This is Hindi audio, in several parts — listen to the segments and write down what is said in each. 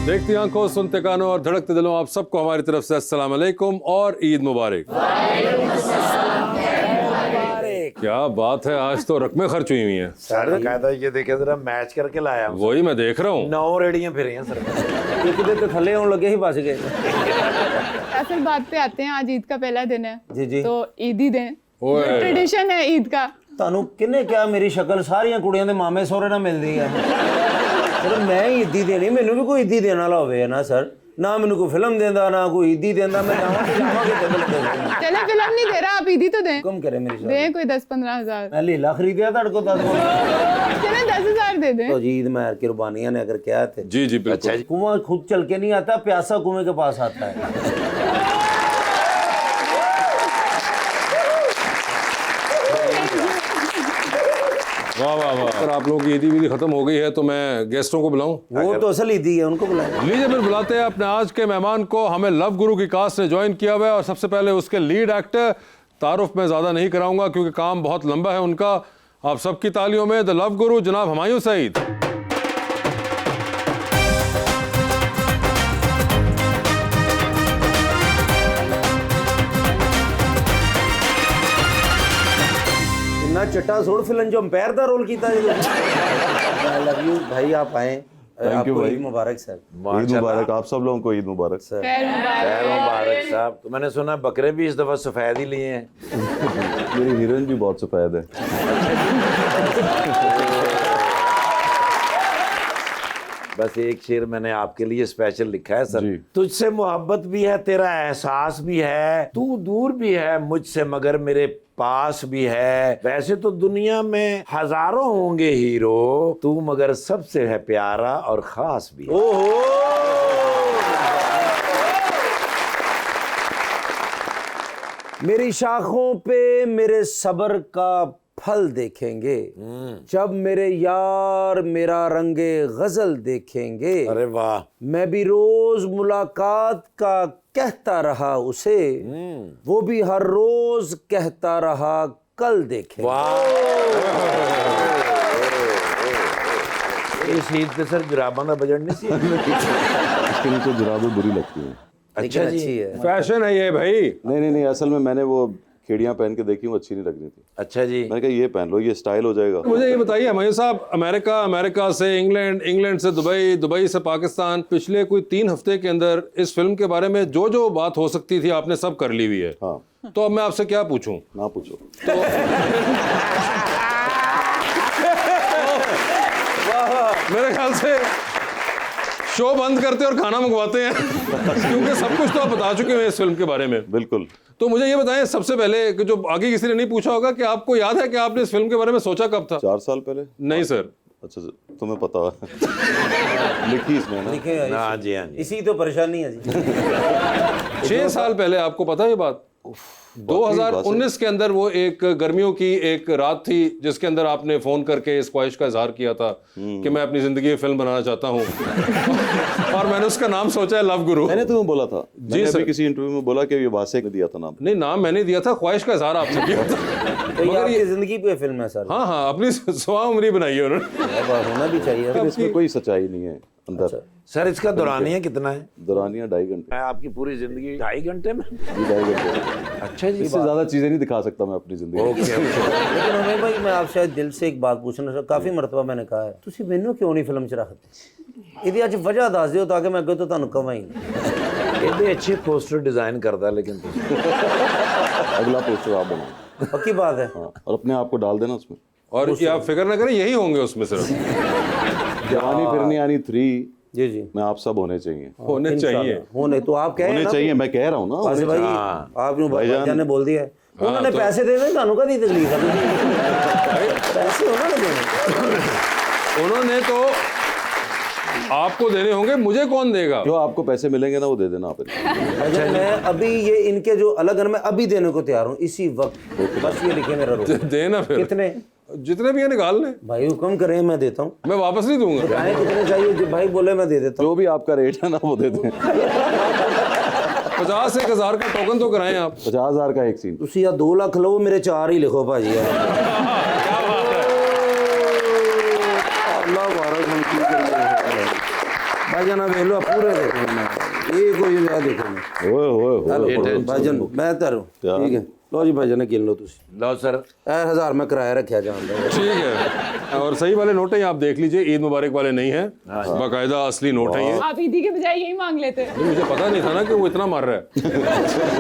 देखती आंखों, सुनते कानों और धड़कते दिलों, आप सबको हमारी तरफ से अस्सलाम वालेकुम और ईद मुबारक। क्या बात है, आज तो रकमें खर्च हुई हैं सर। कायदा ये देखे जरा मैच करके लाया हूं। वही मैं देख रहा हूँ। 9 रेडियां फिरी हैं सर। एक दिन तो थले होने लगे ही बच गए। असल बात पे आते हैं, आज ईद का पहला दिन है जी जी। तो ईद ही दें, ओए। ट्रेडिशन है ईद का। ਤੁਹਾਨੂੰ ਕਿੰਨੇ ਕਿਹਾ ਮੇਰੀ ਸ਼ਕਲ ਸਾਰੀਆਂ ਕੁੜੀਆਂ ਦੇ ਮਾਮੇ ਸਹੁਰੇ ਨਾਲ ਮਿਲਦੀ ਹੈ। ਸਰ ਮੈਂ ਹੀ ਇੱਦੀ ਦੇਣੀ, ਮੈਨੂੰ ਵੀ ਕੋਈ ਇੱਦੀ ਦੇਣ ਵਾਲਾ ਹੋਵੇ ਨਾ ਸਰ। ना मैंने कोई फिल्म देंदा ना कोई ईदी देंदा, मैं जावा तो जावा के टेबल पे चले फिल्म नहीं दे रहा, आप ईदी तो दें। कम करे मेरी शादी दें कोई 10-15 हजार। मैं लीला खरीदिया तड़ को 10 चले 10 हजार दे दें। तो जी ईद में कुर्बानियां ने अगर क्या थे। जी जी बिल्कुल। कुआं खुद चल के नहीं आता, प्यासा कुएं के पास आता है। वाह वाह वाह। अगर आप लोगों की ईदी वीदी खत्म हो गई है तो मैं गेस्टों को बुलाऊं? वो तो असल ईदी है, उनको बुलाएं। लीजिए फिर बुलाते हैं अपने आज के मेहमान को। हमें लव गुरु की कास्ट ने ज्वाइन किया हुआ है और सबसे पहले उसके लीड एक्टर, तारुफ में ज़्यादा नहीं कराऊंगा क्योंकि काम बहुत लंबा है उनका। आप सबकी तालियों में द लव गुरु जनाब हुमायूं सईद। ना चट्टा छोड़ फिल्म जो अंपायर का रोल किया। आई लव यू भाई, आप आए। आपको भाई। ईद मुबारक सर। ईद मुबारक, आप सब लोगों को ईद मुबारक सर। खैर मुबारक। खैर मुबारक साहब। तो मैंने सुना बकरे भी इस दफा सफेद ही लिए हैं। मेरी हीरोइन भी बहुत सफेद है। बस एक शेर मैंने आपके लिए स्पेशल लिखा है सर। जी। तुझसे मोहब्बत भी है, तेरा एहसास भी है, तू दूर भी है मुझसे मगर मेरे पास भी है। वैसे तो दुनिया में हजारों होंगे हीरो, तू मगर सबसे है प्यारा और खास भी। ओहो, मेरी शाखों पे मेरे सब्र का फल देखेंगे जब मेरे यार मेरा रंगे गजल देखेंगे। अरे वाह। मैं भी रोज मुलाकात का कहता रहा उसे, वो भी हर रोज कहता रहा कल देखेंगे। वाह। इस ईद पे सर जुराबां का बजट नहीं सी। इसके नीचे जुराबें बुरी लगती हैं। लेकिन अच्छा जी। अच्छी है। फैशन है ये भाई। नहीं, असल में मैंने वो खेड़ियाँ पहन के देखी, वो अच्छी नहीं लग रही थी। अच्छा जी। मैंने कहा ये पहन लो, ये स्टाइल हो जाएगा। मुझे ये बताइए हुमायूं साहब, अमेरिका से इंग्लैंड, इंग्लैंड से दुबई, दुबई से पाकिस्तान, पिछले कोई 3 हफ्ते के अंदर इस फिल्म के बारे में जो जो बात हो सकती थी आपने सब कर ली हुई है। हाँ, तो अब मैं आपसे क्या पूछूं? ना पूछो। मेरे ख्याल से शो बंद करते और खाना मंगवाते हैं क्योंकि सब कुछ तो आप बता चुके हैं इस फिल्म के बारे में। बिल्कुल। तो मुझे ये बताएं सबसे पहले कि जो आगे किसी ने नहीं पूछा होगा कि आपको याद है कि आपने इस फिल्म के बारे में सोचा कब था? 4 साल पहले। नहीं सर। अच्छा, तुम्हें पता है। लिखी इसमें ना। लिखे हैं हाँ जी, हाँ जी। इसी तो परेशानी है जी। 6 साल पहले आपको पता है ये बात? 2019 के अंदर वो एक गर्मियों की एक रात थी जिसके अंदर आपने फोन करके इस ख्वाहिश का इजहार किया था कि मैं अपनी जिंदगी में फिल्म बनाना चाहता हूँ और मैंने उसका नाम सोचा है लव गुरु। मैंने तुम्हें बोला था। जी मैंने सर। अभी किसी इंटरव्यू में बोला कि ये वासे ने दिया था नाम। नहीं, नाम मैंने दिया था, ख्वाहिश का इजहार आपसे किया था। तो ये आपकी जिंदगी पे फिल्म है सर। हाँ हाँ, अपनी सवा उम्री बनाई है उन्होंने। अब होना भी चाहिए। लेकिन इसमें कोई सच्चाई नहीं है अंदर। सर इसका दौरानिया कितना है? दौरानिया 2.5 घंटे। आपकी पूरी जिंदगी 2.5 घंटे में? 2.5 घंटे। अच्छा जी। इससे ज्यादा चीजें नहीं दिखा सकता मैं अपनी जिंदगी में। लेकिन हमें भाई, मैं आपसे दिल से एक बात पूछना चाहता, काफी मरतबा मैंने कहा है, तुसी मैनू क्यों नहीं फिल्म च रखते? ਇਹਦੀ ਅੱਜ ਵਜ੍ਹਾ ਦੱਸ ਦਿਓ ताकि मैं ਅੱਗੇ ਤੋਂ ਤੁਹਾਨੂੰ ਕਵਾਂ ਹੀ ਨਹੀਂ। एडे अच्छे पोस्टर डिजाइन करता है लेकिन अगला पोस्टर आप बनाओ। पक्की बात है। हाँ, और अपने आप को डाल देना उसमें। और ये आप फिक्र ना करें, यही होंगे उसमें सिर्फ। जवानी फिरनी यानी 3 जी जी में आप सब होने चाहिए। होने चाहिए। होने तो आप कह होने चाहिए, मैं कह रहा हूँ ना। बस भाई, आपने भाईजान ने बोल दिया है। उन्होंने पैसे दे दें, ਤੁਹਾਨੂੰ कदी तकलीफ है? पैसे उन्होंने देने। उन्होंने तो आपको देने होंगे, मुझे कौन देगा? जो आपको पैसे मिलेंगे ना वो दे देना आप। अच्छा, मैं अभी ये इनके जो अलग मैं अभी देने को तैयार हूँ इसी वक्त। बस ये लिखे मेरा रोल। देना फिर कितने? जितने भी है निकाल लें। भाई हुक्म करें, मैं देता हूँ। मैं वापस नहीं दूंगा। बताएं कितने चाहिए, जो भाई बोले मैं दे देता हूँ। जो भी आपका रेट है ना वो दे दें। 50-1,000 का टोकन तो कराएं आप। 50,000 का एक सीन। तुसी या 2 लाख लो, मेरे 4 ही लिखो भाजी यार। क्या बात है। अल्लाह मुबारक। भाईजान आप लो पूरे देखो ना ये कोई मैं देखो ना ओए ओए हेलो ओए भाईजान मैं तारू ठीक है लो जी भाईजान गिन लो तुसी लो सर 1000 मैं किराया रखा जांदा ठीक है। और सही वाले नोट हैं, आप देख लीजिए, ईद मुबारक वाले नहीं हैं, बाकायदा असली नोट हैं ये। आप ईदी के बजाय यही मांग लेते। मुझे पता नहीं था ना कि वो इतना मार रहा है।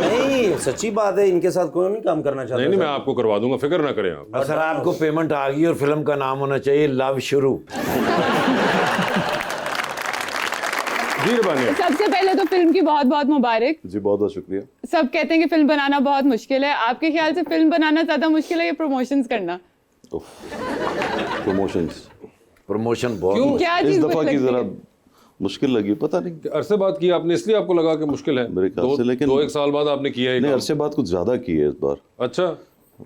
नहीं सच्ची बात है इनके साथ कोई नहीं काम करना चाहता नहीं, मैं आपको करवा दूंगा, फिक्र ना करें आप। और सर आपको पेमेंट आ गई और फिल्म का नाम होना चाहिए लव शुरू। जी रबानिया। सबसे पहले तो फिल्म की बहुत बहुत मुबारक। जी बहुत बहुत शुक्रिया। सब कहते हैं कि फिल्म बनाना बहुत मुश्किल है, आपके ख्याल से फिल्म बनाना ज्यादा मुश्किल है या प्रमोशंस करना? प्रमोशन बहुत क्या इस चीज दफा मुश्किल की लगती जरा है? मुश्किल लगी, पता नहीं अरसे बाद की आपने, इसलिए आपको लगा कि मुश्किल है? मेरे ख्याल से, लेकिन 2-1 साल बाद आपने किया है नहीं, काम। अरसे बाद कुछ ज्यादा की है इस बार, अच्छा,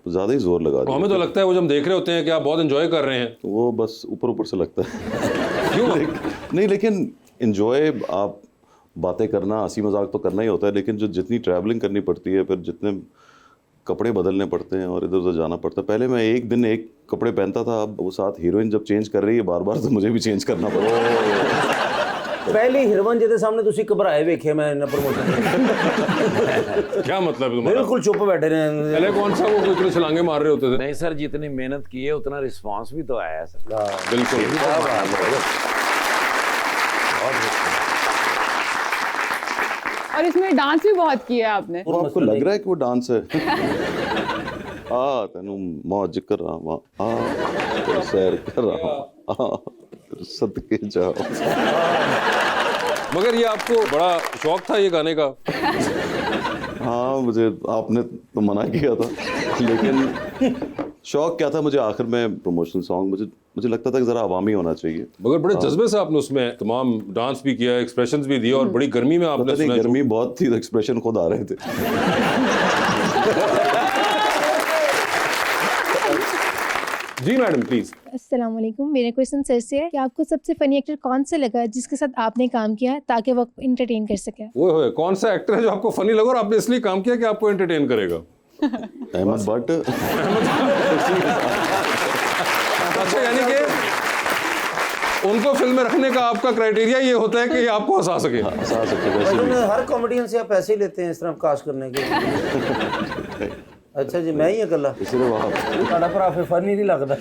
ज्यादा ही जोर लगा दिया। हमें तो लगता है वो जब हम देख रहे होते हैं कि आप बहुत एंजॉय कर रहे हैं। वो बस ऊपर ऊपर से लगता है। क्यों? नहीं, लेकिन एंजॉय, आप बातें करना, हंसी मजाक तो करना ही होता है, लेकिन जो जितनी ट्रैवलिंग करनी पड़ती है, फिर जितने कपड़े बदलने पड़ते हैं और इधर उधर जाना पड़ता है। पहले मैं एक दिन एक कपड़े पहनता था, अब वो साथ हीरोइन जब चेंज कर रही है बार बार, तो मुझे भी चेंज करना पड़ता है। पहले हीरोइन जी के सामने तुसी घबराए वेखे मैं इन प्रमोशन क्या मतलब है तुम्हारा? बिल्कुल चुप बैठे रहे पहले कौन सा वो कोई इतने छलांगे मार रहे होते थे? नहीं सर, जितनी मेहनत की है उतना रिस्पांस भी तो आया है सर। बिल्कुल। और इसमें डांस भी बहुत किया है आपने। वो आपको लग रहा है कि वो डांस है? तेनू मौज कर रहा हूँ, तेरे सैर कर रहा हूँ, तेरे सदके जाओ। मगर ये आपको बड़ा शौक था ये गाने का? हाँ, मुझे आपने तो मना किया था, लेकिन शौक क्या था मुझे, आखिर में प्रमोशनल सॉन्ग मुझे लगता था कि जरा अवामी होना चाहिए। मगर बड़े जज्बे से आपने उसमें तमाम डांस भी किया, एक्सप्रेशंस भी दिए, और बड़ी गर्मी में आपने पता नहीं, सुना। गर्मी बहुत थी तो एक्सप्रेशन खुद आ रहे थे। जी मैडम प्लीज। अस्सलाम वालेकुम। मेरा क्वेश्चन सर से है कि आपको सबसे फनी एक्टर कौन सा लगा जिसके साथ आपने काम किया ताकि वो इंटरटेन कर सके? वो है कौन सा एक्टर है जो आपको फनी लगा और आपने इसलिए काम किया कि आपको एंटरटेन करेगा? अहमद भट्ट। अच्छा, यानी कि उनको फिल्म में रखने का आपका क्राइटेरिया ये होता है कि ये आपको हंसा सके। हंसा सकते वैसे भी। हर कॉमेडियन से आप पैसे ही लेते हैं इस तरह कास्ट करने के? अच्छा जी, मैं ही अकेला इसलिए वहाँ साडा भरा फिर फनी नहीं लगता।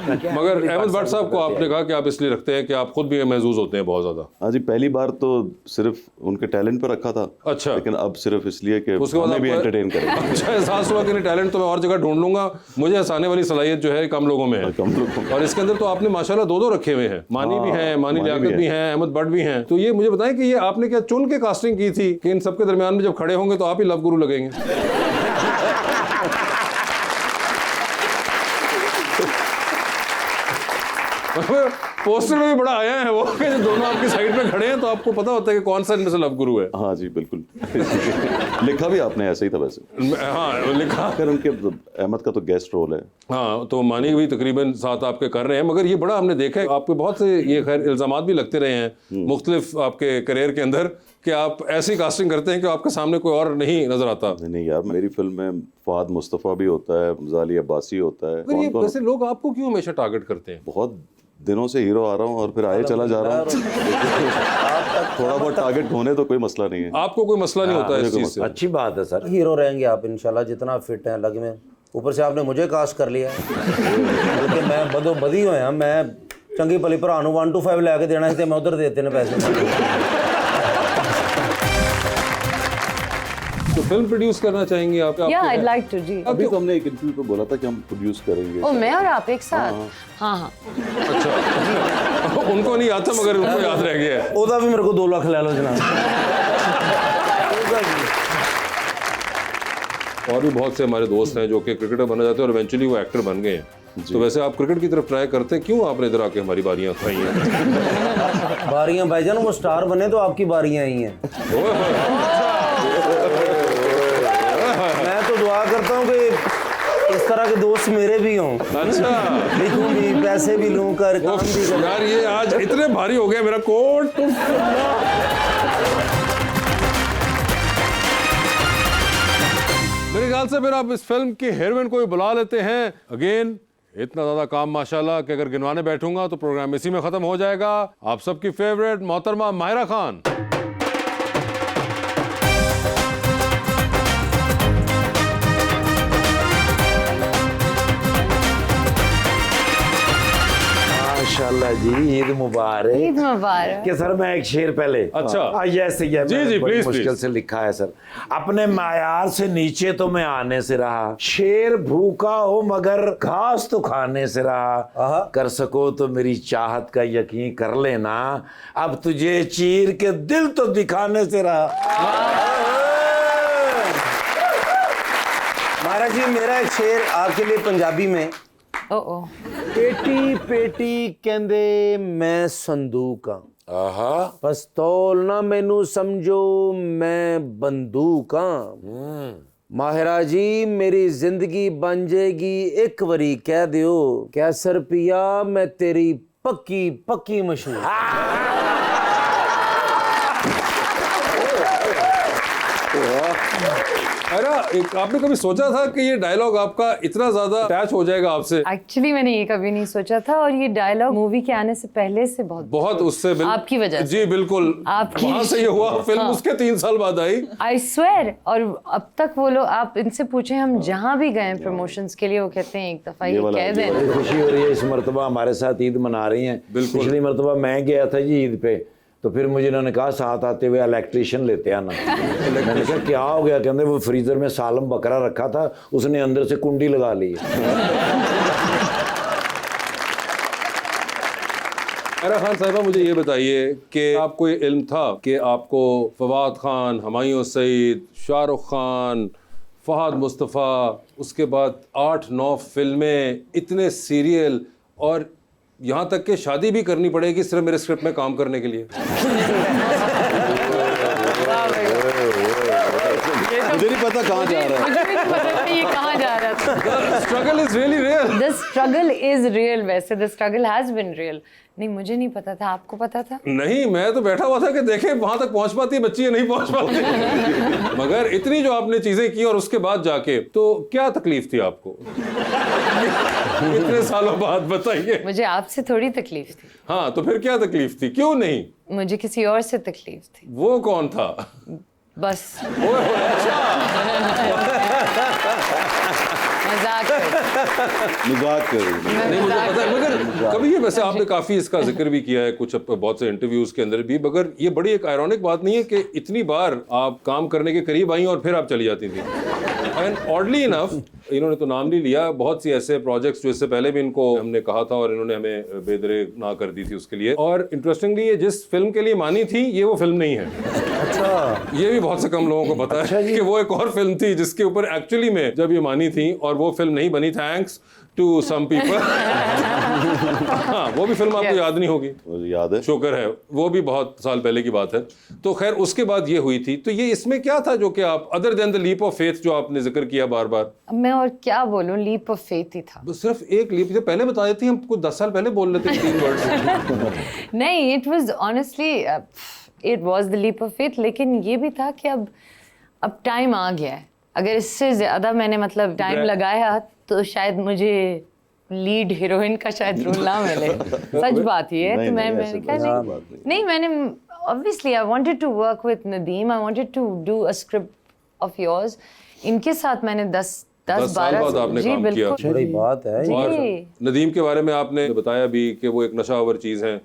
मगर अहमद भट्ट साहब को आपने कहा कि आप इसलिए रखते हैं कि आप खुद भी महसूस होते हैं बहुत ज्यादा। हाँ जी, पहली बार तो सिर्फ उनके टैलेंट पर रखा था। अच्छा। लेकिन अब सिर्फ इसलिए कि उसके बाद हमें भी आपको एंटरटेन करें। अच्छा एहसास हुआ कि नहीं, टैलेंट तो मैं और जगह ढूंढ लूंगा, मुझे हंसाने वाली सलाहियत जो है कम लोगों में है। कम लोगों में। और इसके अंदर तो आपने माशाल्लाह 2-2 रखे हुए हैं, मानी भी हैं, मानी लियाकत भी हैं, अहमद भट्ट भी हैं। तो ये मुझे बताएं कि ये आपने क्या चुन के कास्टिंग की थी कि इन सबके दरमियान में जब खड़े होंगे तो आप ही लव गुरु लगेंगे? पोस्टर में भी बड़ा आया है वो कि जो दोनों आपकी साइड में खड़े हैं तो आपको पता होता है कि कौन सा इनमें से लव गुरु है। हाँ जी, बिल्कुल। लिखा भी आपने ऐसे ही था वैसे। हाँ लिखा। फिर उनके अहमद का तो गेस्ट रोल है। हाँ, तो मानी भी तकरीबन साथ आपके कर रहे हैं, मगर ये बड़ा हमने देखा है आपके बहुत से ये खैर इल्जामात भी लगते रहे हैं मुख्तलिफ आपके करियर के अंदर कि आप ऐसी कास्टिंग करते हैं कि आपके सामने कोई और नहीं नजर आता। नहीं यार, मेरी फिल्म में फहद मुस्तफ़ा भी होता है, जाली अब्बासी होता है। मगर ये वैसे लोग आपको क्यों हमेशा टारगेट करते हैं? बहुत दिनों से हीरो आ रहा हूँ और फिर आए चला जा रहा हूँ। थोड़ा बहुत टारगेट होने तो कोई मसला नहीं है। आपको कोई मसला नहीं होता है इस चीज से? अच्छी बात है सर। हीरो रहेंगे आप इंशाल्लाह, जितना आप फिट हैं अलग में। ऊपर से आपने मुझे कास्ट कर लिया क्योंकि मैं बदो बदी होया, मैं चंगी भली भरा 1 to 5 लैके देना से मैं उधर देते ने पैसे। तो फिल्म प्रोड्यूस करना चाहेंगे आप? या I'd like to जी। अभी तो हमने एक इंटरव्यू पे बोला था कि हम प्रोड्यूस करेंगे। ओ, मैं और आप एक साथ? हाँ हाँ। अच्छा। उनको नहीं आता मगर उनको याद रह गया है। ओदा भी मेरे को 2 लाख ले लो जनाब। और भी बहुत से हमारे दोस्त हैं जो कि क्रिकेटर बना जाते हैं और इवेंचुअली वो एक्टर बन गए हैं। तो वैसे आप क्रिकेट की तरफ ट्राई करते हैं, क्यों आपने इधर आके हमारी बारियां खाई हैं? बारियां भाईजान, वो स्टार बने तो आपकी बारियां आई हैं। मैं तो दुआ करता हूँ कि इस तरह के दोस्त मेरे भी हों। अच्छा। लिखूं भी, पैसे भी लूं, कर काम भी करूं। यार ये आज इतने भारी हो गया मेरा कोट। मेरे ख्याल से फिर आप इस फिल्म की हीरोइन को ही बुला लेते हैं। अगेन इतना ज़्यादा काम माशाल्लाह कि अगर गिनवाने बैठूंगा तो प्रोग्राम इसी में ख़त्म हो जाएगा। आप सबकी फेवरेट मोहतरमा माहिरा खान। माशाल्लाह जी, ईद मुबारक। ईद मुबारक। कि सर मैं एक शेर पहले। अच्छा। यस ये जी, मैंने जी, बड़ी प्लीज, मुश्किल प्लीज। से लिखा है सर। अपने मायार से नीचे तो मैं आने से रहा, शेर भूखा हो मगर घास तो खाने से रहा, कर सको तो मेरी चाहत का यकीन कर लेना, अब तुझे चीर के दिल तो दिखाने से रहा। महाराज जी मेरा एक शेर आपके लिए पंजाबी में। ओ पेटी पेटी कहंदे मैं संदूक हाँ, आहा, पिस्तौल ना मैनू समझो मैं बंदूक हाँ। माहिरा जी मेरी जिंदगी बन जाएगी एक वरी कह दियो, कैसर पिया मैं तेरी पक्की पक्की मशहूर। अरे आपने कभी सोचा था कि ये डायलॉग आपका इतना ज्यादा अटैच हो जाएगा आपसे? एक्चुअली मैंने ये कभी नहीं सोचा था, और ये डायलॉग मूवी के आने से पहले से बहुत उससे आपकी वजह से। जी बिल्कुल, आपकी वहां से ये हुआ। फिल्म हाँ। उसके 3 साल बाद आई। I swear. और अब तक वो लोग, आप इनसे पूछे, हम जहाँ भी गए प्रमोशंस के लिए, वो कहते हैं एक दफा ये कह दें। बड़ी खुशी हो रही है इस मरतबा हमारे साथ ईद मना रही हैं। बिल्कुल। पिछली मरतबा मैं गया था जी ईद पे, तो फिर मुझे इन्होंने कहा साथ आते हुए इलेक्ट्रिशियन लेते आना। मैंने कहा क्या हो गया? कहते वो फ्रीजर में सालम बकरा रखा था, उसने अंदर से कुंडी लगा ली। माहिरा खान साहिबा, मुझे ये बताइए कि आपको ये इल्म था कि आपको फवाद खान, हुमायूं सईद, शाहरुख खान, फहद मुस्तफ़ा, उसके बाद 8-9 फिल्में, इतने सीरियल, और यहाँ तक कि शादी भी करनी पड़ेगी सिर्फ मेरे स्क्रिप्ट में काम करने के लिए? मुझे नहीं पता कहाँ जा रहा है। मुझे भी नहीं पता था ये कहाँ जा रहा था। Struggle is really real. The struggle is real. वैसे the struggle has been real. नहीं, मुझे नहीं पता था। आपको पता था? नहीं, मैं तो बैठा हुआ था कि देखे वहां तक पहुंच पाती है बच्ची या नहीं पहुंच पाती। मगर इतनी जो आपने चीजें की और उसके बाद जाके, तो क्या तकलीफ थी आपको? इतने सालों बाद बताइए। मुझे आपसे थोड़ी तकलीफ थी। हाँ, तो फिर क्या तकलीफ थी? क्यों नहीं? मुझे किसी और से तकलीफ थी। वो कौन था? बस ओए, अच्छा। मजाक कर मजाक कर रही है। नहीं, मुझे पता है, मगर कभी ये, वैसे आपने काफी इसका जिक्र भी किया है कुछ बहुत से इंटरव्यूज के अंदर भी, मगर ये बड़ी एक आयरॉनिक बात नहीं है कि इतनी बार आप काम करने के करीब आई और फिर आप चली जाती थी? एंड ऑडली इनफ, इन्होंने तो नाम नहीं लिया, बहुत सी ऐसे प्रोजेक्ट्स जो इससे पहले भी इनको हमने कहा था और इन्होंने हमें बेदरे ना कर दी थी उसके लिए। और इंटरेस्टिंगली ये जिस फिल्म के लिए मानी थी, ये वो फिल्म नहीं है। अच्छा, ये भी बहुत से कम लोगों को पता है कि वो एक और फिल्म थी जिसके ऊपर एक्चुअली में जब ये मानी थी, और वो फिल्म नहीं बनी, थैंक्स टू सम पीपल। हाँ, वो भी फिल्म आपको याद नहीं होगी। मुझे याद है। शुक्र है, वो भी बहुत साल पहले की बात है। तो खैर, उसके बाद ये हुई थी। तो ये इसमें क्या था जो कि आप, other than the leap of faith जो आपने जिक्र किया बार बार? अब मैं और क्या बोलूं, लीप ऑफ फेथ ही था। बस सिर्फ एक लीप से पहले बता देती, हम कुछ 10 साल पहले बोल लेते 3 वर्ड। नहीं, it was honestly it was the leap of faith. लेकिन ये भी था कि अब टाइम आ गया है। अगर इससे ज्यादा मैंने मतलब टाइम लगाया तो शायद मुझे लीड हीरोइन का शायद रोल ना मिले। सच बात ये है। तो मैंने कहा नहीं, मैंने obviously I wanted to work with Nadeem, I wanted to do a script of yours. इनके साथ मैंने 10 साल बाद आपने जी काम किया। बिल्कुल। बड़ी बात है। और जी। नदीम के बारे में आपने बताया भी कि वो एक नशावर चीज है।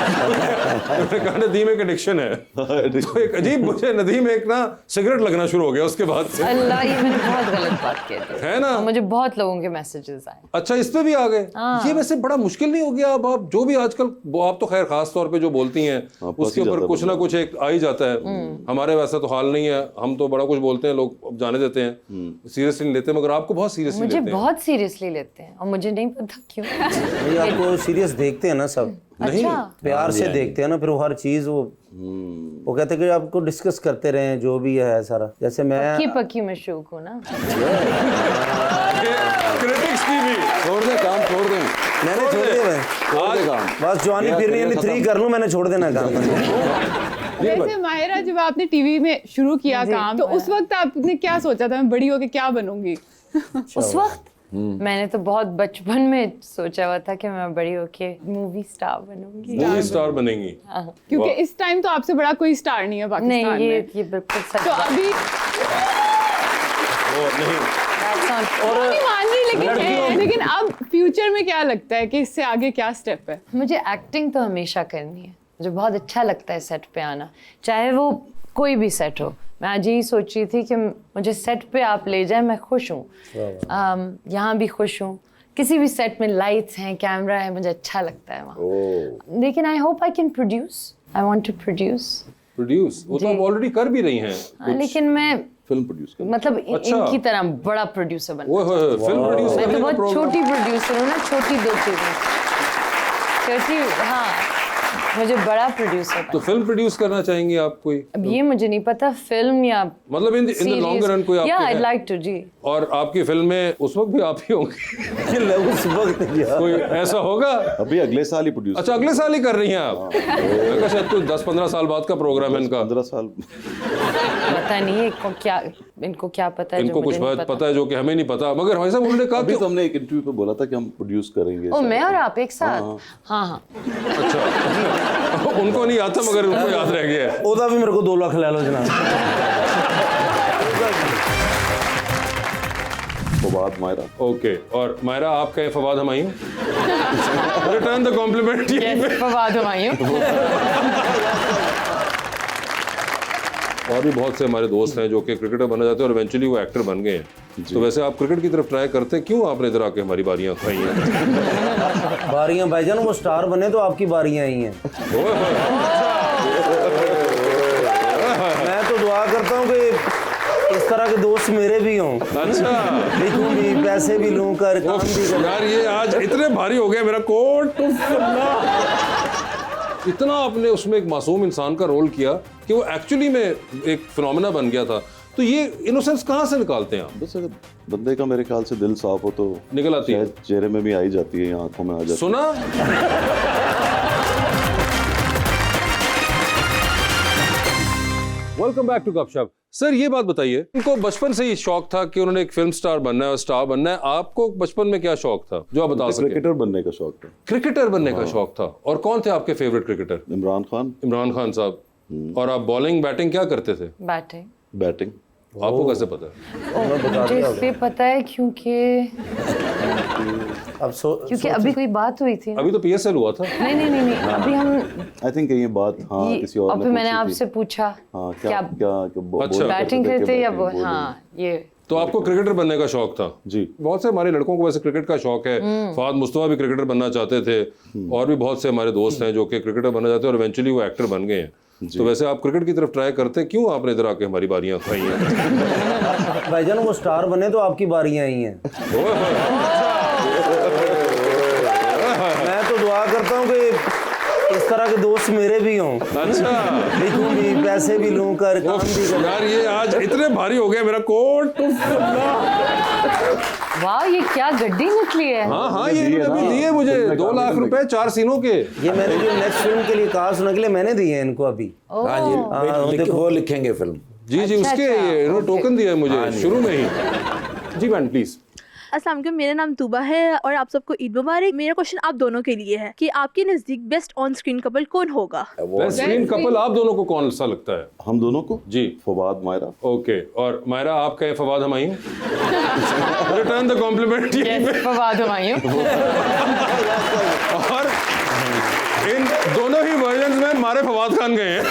मैंने कहा नदीम एक एडिक्शन है। तो एक अजीब, मुझे नदीम एक ना सिगरेट लगना शुरू हो गया उसके बाद से। अल्लाह, ये मैंने बहुत गलत बात कह दी है ना? और मुझे बहुत लोगों के मैसेजेस आए। अच्छा, इस पे भी आ गए? ये वैसे बड़ा मुश्किल नहीं हो गया? अब आप जो भी आजकल, आप तो खैर खास तौर पे जो बोलती हैं उसके ऊपर कुछ ना कुछ एक आ ही जाता है। हमारे वैसा तो हाल नहीं है, हम तो बड़ा कुछ बोलते हैं, लोग जाने देते हैं, सीरियसली नहीं लेते, मगर आपको बहुत सीरियसली मुझे लेते हैं। बहुत सीरियसली लेते हैं और मुझे नहीं पता क्यों। भाई आपको सीरियस देखते हैं ना सब, अच्छा, प्यार से देखते हैं ना, फिर वो हर चीज वो कहते हैं कि आपको डिस्कस करते रहे जो भी है सारा। जैसे मैं पक्की पक्की में शौक हूँ ना। क्रिटिक्स की भी छोड़ दे काम, छोड़ दे। मैंने छोड़ दिया भाई, छोड़ दे काम। बस जवानी फिरनी यानी 3 कर लूं, मैंने छोड़ देना काम। वैसे माहिरा, जब आपने टीवी में शुरू किया काम, तो उस वक्त आपने क्या सोचा था मैं बड़ी होकर क्या बनूंगी? उस वक्त मैंने तो बहुत बचपन में सोचा हुआ था कि मैं बड़ी होके मूवी स्टार बनूंगी। मूवी स्टार बनेंगी। क्योंकि इस टाइम तो आपसे बड़ा कोई स्टार नहीं है नहीं, पाकिस्तान में। ये बिल्कुल सच तो बात है। अभी नहीं, That's not- और नहीं मान रही, लेकिन है। लेकिन अब फ्यूचर में क्या लगता है कि इससे आगे क्या स्टेप है? मुझे एक्टिंग तो हमेशा करनी है। मुझे बहुत अच्छा लगता है सेट पे आना, चाहे वो कोई भी सेट हो। मैं आज यही सोच रही थी कि मुझे सेट पे आप ले जाए, मैं खुश हूँ। यहाँ भी खुश हूँ, किसी भी सेट में लाइट्स हैं, कैमरा है, मुझे अच्छा लगता है वहाँ। लेकिन I hope I can produce, I want to produce. वो तो आप ऑलरेडी कर भी रही हैं। लेकिन मैं फिल्म प्रोड्यूस कर मतलब अच्छा। इनकी तरह बड़ा प्रोड्यूसर बनना। वो फिल्म प्रोड्यूस मैं करने तो का बहुत प्रोग्राम। छोटी प्रोड्यूसर हूँ ना, छोटी दो चीजें। छोटी, हाँ, मुझे बड़ा प्रोड्यूसर तो फिल्म प्रोड्यूस करना चाहेंगे आप कोई? अब ये मुझे नहीं पता, फिल्म या मतलब इन द लॉन्ग रन कोई आपके या आई है? लाइक टू जी। और आपकी फिल्म में उस वक्त भी आप ही होंगे? उस वक्त क्या? कोई ऐसा होगा? अभी अगले साल ही प्रोड्यूस। अच्छा, अगले साल ही कर रही हैं आप? मैं कहा शायद कोई 10-15 साल बाद का प्रोग्राम है इनका। 15 साल। पता नहीं इनको क्या पता है, इनको जो कुछ मुझे नहीं पता है जो कि हमें नहीं पता। मगर भाई साहब उन्होंने कहा अभी कि तो हमने एक इंटरव्यू पे बोला था कि हम प्रोड्यूस करेंगे। ओ, मैं और आप एक साथ? हाँ। अच्छा उनको नहीं आता मगर उनको याद रह गया है। ओदा भी मेरे को 2 लाख ले लो जनाब। फवाद मायरा। ओके, और मायरा आप कहें Fawad Humayun? Return the compliment. Fawad Humayun. और भी बहुत से हमारे दोस्त हैं जो कि क्रिकेटर बनना चाहते हैं और इवेंचुअली वो एक्टर बन गए हैं। तो वैसे आप क्रिकेट की तरफ ट्राई करते हैं, क्यों आपने इधर आके हमारी बारियां खाई हैं? बारियां भाईजान, वो स्टार बने तो आपकी बारियां आई हैं। मैं तो दुआ करता हूँ कि इस तरह के दोस्त मेरे भी हों। अच्छा, लिखूं भी, पैसे भी लूं, कर काम भी करूं। यार ये आज इतने भारी हो गया मेरा कोट। इतना आपने उसमें एक मासूम इंसान का रोल किया कि वो एक्चुअली में एक फिनोमेना बन गया था। तो ये इनोसेंस कहाँ से निकालते हैं आप? बस अगर बंदे का मेरे ख्याल से दिल साफ हो तो निकल आती है। शायद चेहरे में भी आई जाती है या आंखों में आ जाती है। सुना? वेलकम बैक टू गपशप। सर ये बात बताइए, इनको बचपन से ही शौक था कि उन्होंने एक फिल्म स्टार बनना है और स्टार बनना है। आपको बचपन में क्या शौक था जो आप बता सकें? क्रिकेटर बनने का शौक था। क्रिकेटर बनने का शौक था। और कौन थे आपके फेवरेट क्रिकेटर? इमरान खान। इमरान खान साहब। और आप बॉलिंग बैटिंग क्या करते थे? बैटिंग। बैटिंग। आपको कैसे पता है? मुझे इसलिए पता है क्योंकि अभी कोई बात हुई थी ना? अभी तो PSL हुआ था। नहीं, अभी हम आई थिंक ये बात किसी और और ने फिर मैंने पूछी थी। आपसे पूछा क्या अच्छा। बैटिंग करते या वो, bowling? हाँ ये। तो आपको क्रिकेटर बनने का शौक था? जी। बहुत से हमारे लड़कों को वैसे क्रिकेट का शौक है। फहद मुस्तफा भी क्रिकेटर बनना चाहते थे और भी बहुत से हमारे दोस्त हैं जो कि क्रिकेटर बनना चाहते हैं और इवेंचुअली वो एक्टर बन गए हैं। तो वैसे आप क्रिकेट की तरफ ट्राई करते हैं, क्यों आपने इधर आके हमारी बारियां खाई हैं? भाईजान, वो स्टार बने तो आपकी बारियां आई हैं। मैं तो दुआ करता हूँ कि इस तरह के दोस्त मेरे भी हों। अच्छा, लिखूं भी, पैसे भी लूं, कर काम भी करूं। यार ये आज इतने भारी हो गया मेरा कोट। वाह, ये क्या गड्डी निकली है। हाँ, ये इन्होंने अभी दिए मुझे 2 लाख रुपए 4 सीनों के। ये मैंने जो नेक्स्ट फिल्म के लिए कहा सुना के लिए मैंने दिए हैं इनको अभी। हाँ जी, वो लिखेंगे फिल्म। जी उसके ये इन्होंने टोकन दिया है मुझे शुरू में ही। जी मैम प्लीज। अस्सलाम वालेकुम, मेरा नाम तूबा है और आप सबको ईद मुबारक। मेरा क्वेश्चन आप दोनों के लिए है कि आपके नजदीक बेस्ट ऑन स्क्रीन कपल कौन होगा? बेस्ट स्क्रीन कपल आप दोनों को कौन सा लगता है? हम दोनों को? जी। फवाद मायरा। ओके, और मायरा आप कहें Fawad Humayun? Return the compliment. Fawad Humayun. और इन दोनों ही वर्जन्स में मारे फवाद खान गए हैं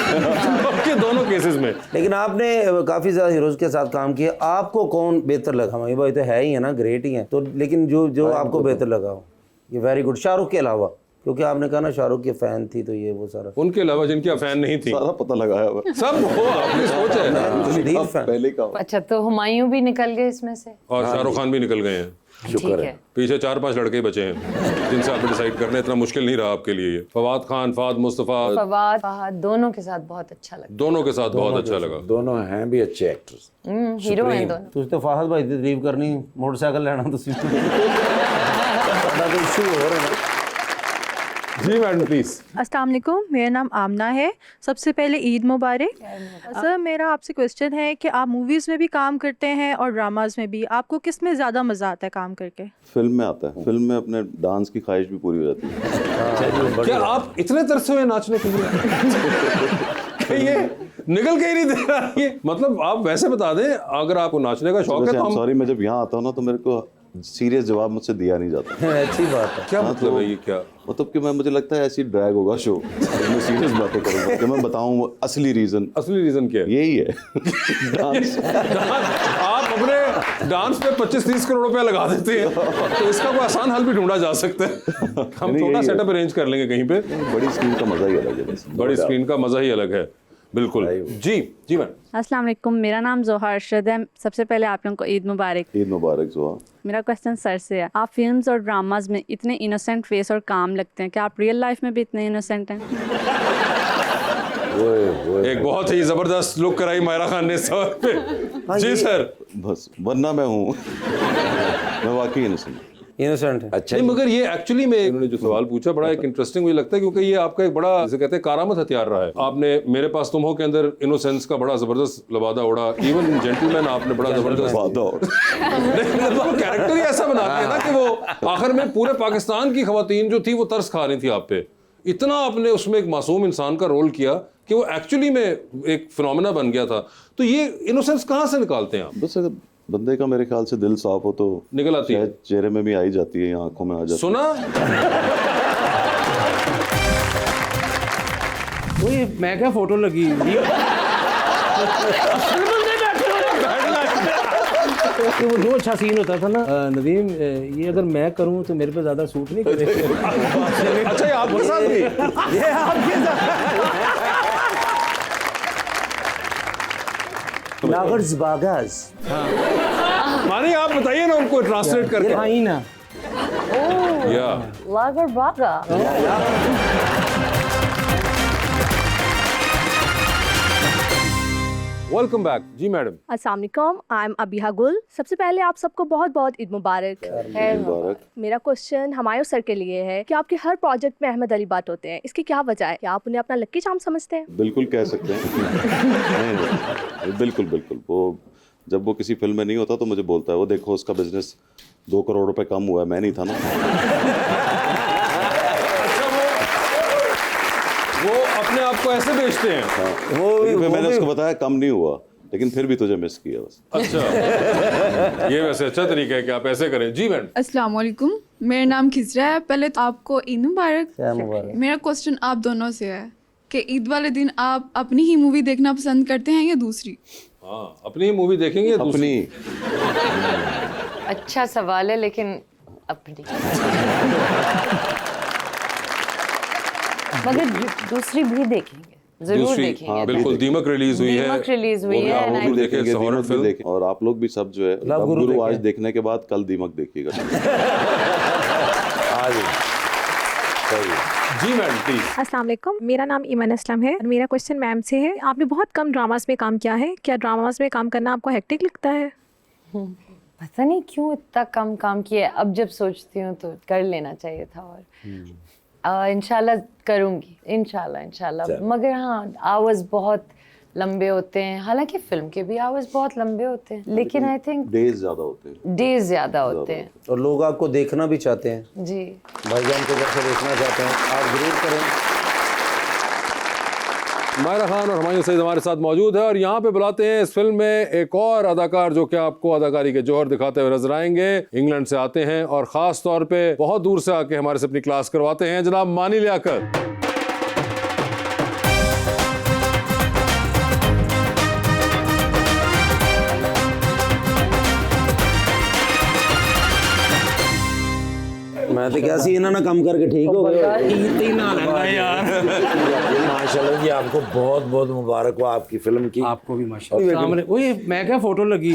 के दोनों केसेस में। लेकिन आपने काफी ज्यादा हीरोज के साथ काम किया, आपको कौन बेहतर लगा? हमारे भाई तो है ही है ना, ग्रेट ही है तो, लेकिन जो आपको बेहतर लगा हो, ये वेरी गुड। शाहरुख के अलावा, क्योंकि आपने कहा ना शाहरुख की फैन थी, तो ये वो सारा। उनके अलावा जिनकी फैन नहीं थी सारा पता लगाया हुआ। सब हो आपकी सोच है। पहले का अच्छा, तो हुमायूं भी निकल गए इसमें से और शाहरुख खान भी निकल गए हैं। ठीक है। पीछे 4-5 लड़के बचे हैं जिनसे आप डिसाइड करना इतना मुश्किल नहीं रहा आपके लिए। फवाद खान, फहद मुस्तफा, फवाद, फहद दोनों के साथ बहुत अच्छा लगा। दोनों के साथ बहुत अच्छा लगा। दोनों हैं भी अच्छे एक्टर्स। हीरो हैं दोनों। तुझ तो फाहद भाई ਦੀ ਤਾਰੀਫ ਕਰਨੀ, मोटरसाइकिल ਲੈਣਾ ਤੁਸੀਂ। ਸਾਡਾ तो इशू हो रहा है। जी मैडम प्लीज। अस्सलाम वालेकुम, मेरा नाम आमना है। सबसे पहले ईद मुबारक। सर मेरा आपसे क्वेश्चन है कि आप मूवीज़ में भी काम करते हैं और ड्रामाज में भी, आपको किस में ज़्यादा मज़ा आता है काम करके? फिल्म में आता है, फिल्म में अपने डांस की ख्वाहिश भी पूरी हो जाती है। क्या आप इतने तरसे हुए नाचने के लिए? ये निकल के ही नहीं दे रहा ये, मतलब आप वैसे बता दें अगर आपको नाचने का शौक है तो हम सॉरी, मैं जब यहाँ आता हूँ ना तो मेरे को सीरियस जवाब मुझसे दिया नहीं जाता। अच्छी बात है। क्या मतलब है ये? क्या मतलब कि मुझे लगता है ऐसी ड्रैग होगा शो, मैं सीरियस बातें करूँगा कि मैं बताऊँ असली रीजन क्या है? यही है डांस। आप अपने डांस पे 25-30 करोड़ रुपया लगा देते हैं तो इसका कोई आसान हल भी ढूंढा जा सकता है। हम नहीं, छोटा यही है। सेटअप अरेंज कर लेंगे कहीं पे। बड़ी स्क्रीन का मजा ही अलग है वैसे। बड़ी स्क्रीन का मजा ही अलग है, बिल्कुल। जी मैम। अस्सलाम वालेकुम, मेरा नाम जोहा अरशद है। सबसे पहले आप लोगों को ईद मुबारक। ईद मुबारक जोहा। मेरा क्वेश्चन सर से है, आप फिल्म्स और ड्रामाज में इतने इनोसेंट फेस और काम लगते हैं, क्या आप रियल लाइफ में भी इतने इनोसेंट हैं? एक बहुत ही जबरदस्त लुक कराई मायरा खान ने सर पे। जी सर। बस वरना मैं हूँ मैं वाकई इनोसेंट है। अच्छा नहीं, मगर ये एक्चुअली में इन्होंने जो सवाल पूछा बड़ा एक इंटरेस्टिंग मुझे लगता है, क्योंकि ये आपका एक बड़ा जैसे कहते हैं कारामत हथियार रहा है। आपने मेरे पास तुम हो के अंदर इनोसेंस का बड़ा जबरदस्त लबादा उड़ा, इवन जेंटलमैन आपने बड़ा जबरदस्त कैरेक्टर ही ऐसा बना दिया ना कि वो आखिर में पूरे पाकिस्तान की खवातीन जो थी वो तरस खा रही थी आप पे। इतना आपने उसमें एक मासूम इंसान का रोल किया कि वो एक्चुअली में एक फिनोमेना बन गया था। तो ये इनोसेंस कहाँ से निकालते हैं आप? बस अगर बंदे का मेरे ख्याल से दिल साफ हो तो निकल आती है, चेहरे में भी आई जाती है, आंखों में आ जाती है। सुना? वही मैं क्या फोटो लगी वो जो अच्छा सीन होता था ना नदीम, ये अगर मैं करूं तो मेरे पे ज्यादा सूट नहीं करेगा। अच्छा, ये आपके साथ भी? ये आपके साथ लागर्स बागर्स। मानी आप बताइए ना उनको ट्रांसलेट करके। हाँ ही ना। या लागर बागा। Welcome back. जी मैडम। अस्सलाम वालेकुम, आई एम अबिहा गुल। सबसे पहले आप सबको बहुत बहुत ईद मुबारक। मुबारक। मेरा क्वेश्चन हमायूं सर के लिए है कि आपके हर प्रोजेक्ट में अहमद अली बात होते हैं, इसकी क्या वजह है? क्या आप उन्हें अपना लक्की चार्म समझते हैं? बिल्कुल कह सकते हैं। नहीं, बिल्कुल वो जब वो किसी फिल्म में नहीं होता तो मुझे बोलता है वो देखो उसका बिजनेस 2 करोड़ रुपए कम हुआ है, मैं नहीं था ना। वो अपने आप को ऐसे बेचते हैं। वो मैंने उसको बताया कम नहीं हुआ, लेकिन फिर भी तुझे मिस किया बस। अच्छा, ये वैसे अच्छा तरीका है कि आप ऐसे करें। जी मैडम। अस्सलाम वालेकुम, मेरा नाम खिजरा है। पहले तो आपको ईद मुबारक। मेरा क्वेश्चन आप दोनों से है कि ईद वाले दिन आप अपनी ही मूवी देखना पसंद करते हैं या दूसरी? हाँ, अपनी ही मूवी देखेंगे या दूसरी? अच्छा सवाल है, लेकिन अपनी मगर दूसरी भी देखेंगे, जरूर देखेंगे। हाँ, बिल्कुल। दीमक रिलीज हुई है। दीमक रिलीज हुई है। आप लोग देखेंगे, देखेंगे, हॉरर दीमक भी फिल्म। देखें, और आप लोग भी सब जो है लव गुरु आज देखने के बाद कल दीमक देखिएगा। जी मैडम प्लीज। अस्सलाम वालेकुम, मेरा नाम ईमान असलम है और मेरा क्वेश्चन मैम से है। आपने बहुत कम ड्रामास में काम किया है, क्या ड्रामास में काम करना आपको हेक्टिक लगता है? पता नहीं क्यों इतना कम काम किया है। अब जब सोचती हूँ तो कर लेना चाहिए था, और इंशाल्लाह करूँगी, इंशाल्लाह। मगर हाँ, आवर्स बहुत लंबे होते हैं, हालांकि फिल्म के भी आवर्स बहुत लंबे होते हैं, लेकिन आई थिंक डेज ज्यादा होते हैं। और लोग आपको देखना भी चाहते हैं। जी, भाईजान को जैसे देखना चाहते हैं, आप जरूर करें। मायरा खान और हुमायूं सईद हमारे साथ मौजूद है, और यहाँ पे बुलाते हैं इस फिल्म में एक और अदाकार जो कि आपको अदाकारी के जौहर दिखाते हुए नजर आएंगे। इंग्लैंड से आते हैं और खास तौर पे बहुत दूर से आके हमारे से अपनी क्लास करवाते हैं, जनाब मानी लियाकत। मैं तो क्या सी इन्होंने कम करके ठीक हो गया। माशाल्लाह जी, आपको बहुत बहुत मुबारक हो आपकी फिल्म की। आपको भी माशाल्लाह। वही मैं क्या फोटो लगी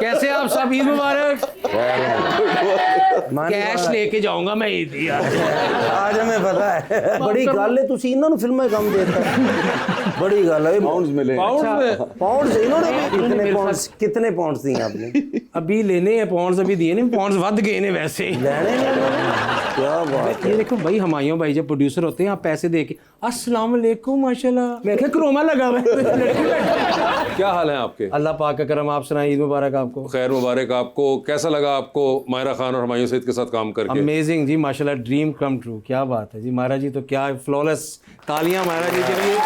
कैसे आप सब ईद मुबारक। कैश लेके जाऊंगा मैं ईद यार। आज हमें पता है बड़ी गल है ਤੁਸੀਂ ਇਹਨਾਂ ਨੂੰ ਫਿਲਮਾਂ ਕੰਮ ਦੇਤਾ बड़ी गल है पाउंड्स मिले पाउंड्स इन्होंने कितने पाउंड्स दिए आपने अभी लेने हैं पाउंड्स, अभी दिए नहीं, पाउंड्स वध गए ने वैसे लेने क्या बात ये देखो भाई, हुमायूं भाई जब प्रोड्यूसर होते हैं आप पैसे दे के अस्सलाम वालेकुम माशाल्लाह, मैं क्या क्रोमा लगा हुआ है। क्या हाल है आपके? अल्लाह पाक का करम, आप सुनाइए, ईद मुबारक आपको। खैर मुबारक आपको। कैसा लगा आपको मायरा खान और हुमायूं सईद के साथ काम करके? अमेजिंग जी, माशाल्लाह, ड्रीम कम ट्रू। क्या बात है जी, मायरा जी तो क्या फ्लॉलेस, तालियां मायरा जी के लिए।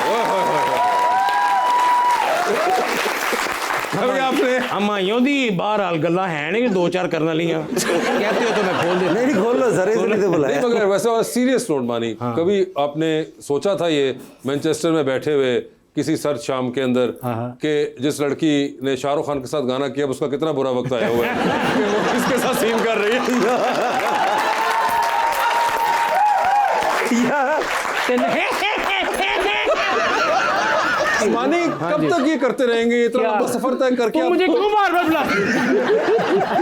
अभी आपने हुमायूं दी बहरहाल गल्लां हैं नहीं, दो चार करने वालियां कहते हो तो मैं खोल देता। नहीं खोल लो सर, इसलिए तो बुलाया। मगर वैसे और सीरियस नोट मानी, कभी आपने सोचा था ये मैनचेस्टर में बैठे हुए किसी सर्द शाम के अंदर कि जिस लड़की ने शाहरुख खान के साथ गाना किया उसका कितना बुरा वक्त आया हुआ है कि वो किसके साथ सीन कर रही है? मानी कब तक ये करते रहेंगे? इतना लंबा सफर तय करके मुझे क्यों बार बार बुला?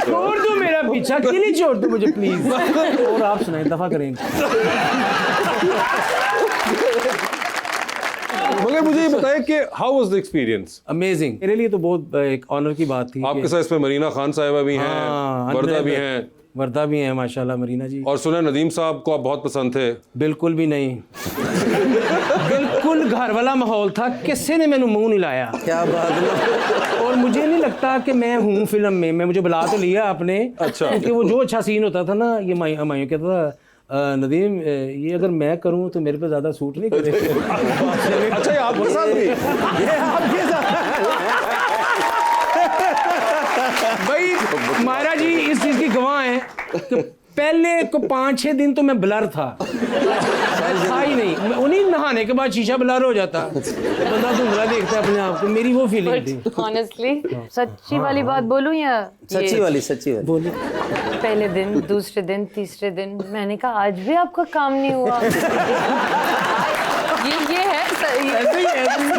छोड़ दो मेरा पीछा, क्यों नहीं छोड़ दो मुझे प्लीज। और आप सुनाए, दफा करेंगे। मगर मुझे ये बताएं कि how was the experience? Amazing, मेरे लिए तो बहुत एक ऑनर की बात थी। आपके साथ इसमें मरीना खान साहिबा भी हैं, वर्दा भी हैं, वर्दा भी हैं माशाल्लाह, मरीना जी। और सुना नदीम साहब को आप बहुत पसंद थे। बिल्कुल भी नहीं, बिल्कुल घर वाला माहौल था, किसी ने मैंने मुंह नहीं लाया। क्या बात है। और मुझे नहीं लगता कि मैं हूँ फिल्म में, मैं मुझे बुला तो लिया आपने। अच्छा। क्योंकि वो जो अच्छा सीन होता था ना, ये हुमायूं कहता था नदीम ये अगर मैं करूँ तो मेरे पे ज़्यादा सूट नहीं करेगा। अच्छा, ये आपके साथ भी? ये आपके साथ भाई, मायरा जी इस चीज़ की गवाह है कि पहले को 5-6 दिन तो मैं ब्लर था, था ही नहीं। उन्हीं नहाने के बाद शीशा ब्लर हो जाता, बंदा धुंधला देखता है अपने आप को। मेरी वो फीलिंग थी। ऑनेस्टली सच्ची वाली बात बोलूं या सच्ची वाली बोलिए। पहले दिन, दूसरे दिन, तीसरे दिन मैंने कहा आज भी आपका काम नहीं हुआ। ये है ऐसे ही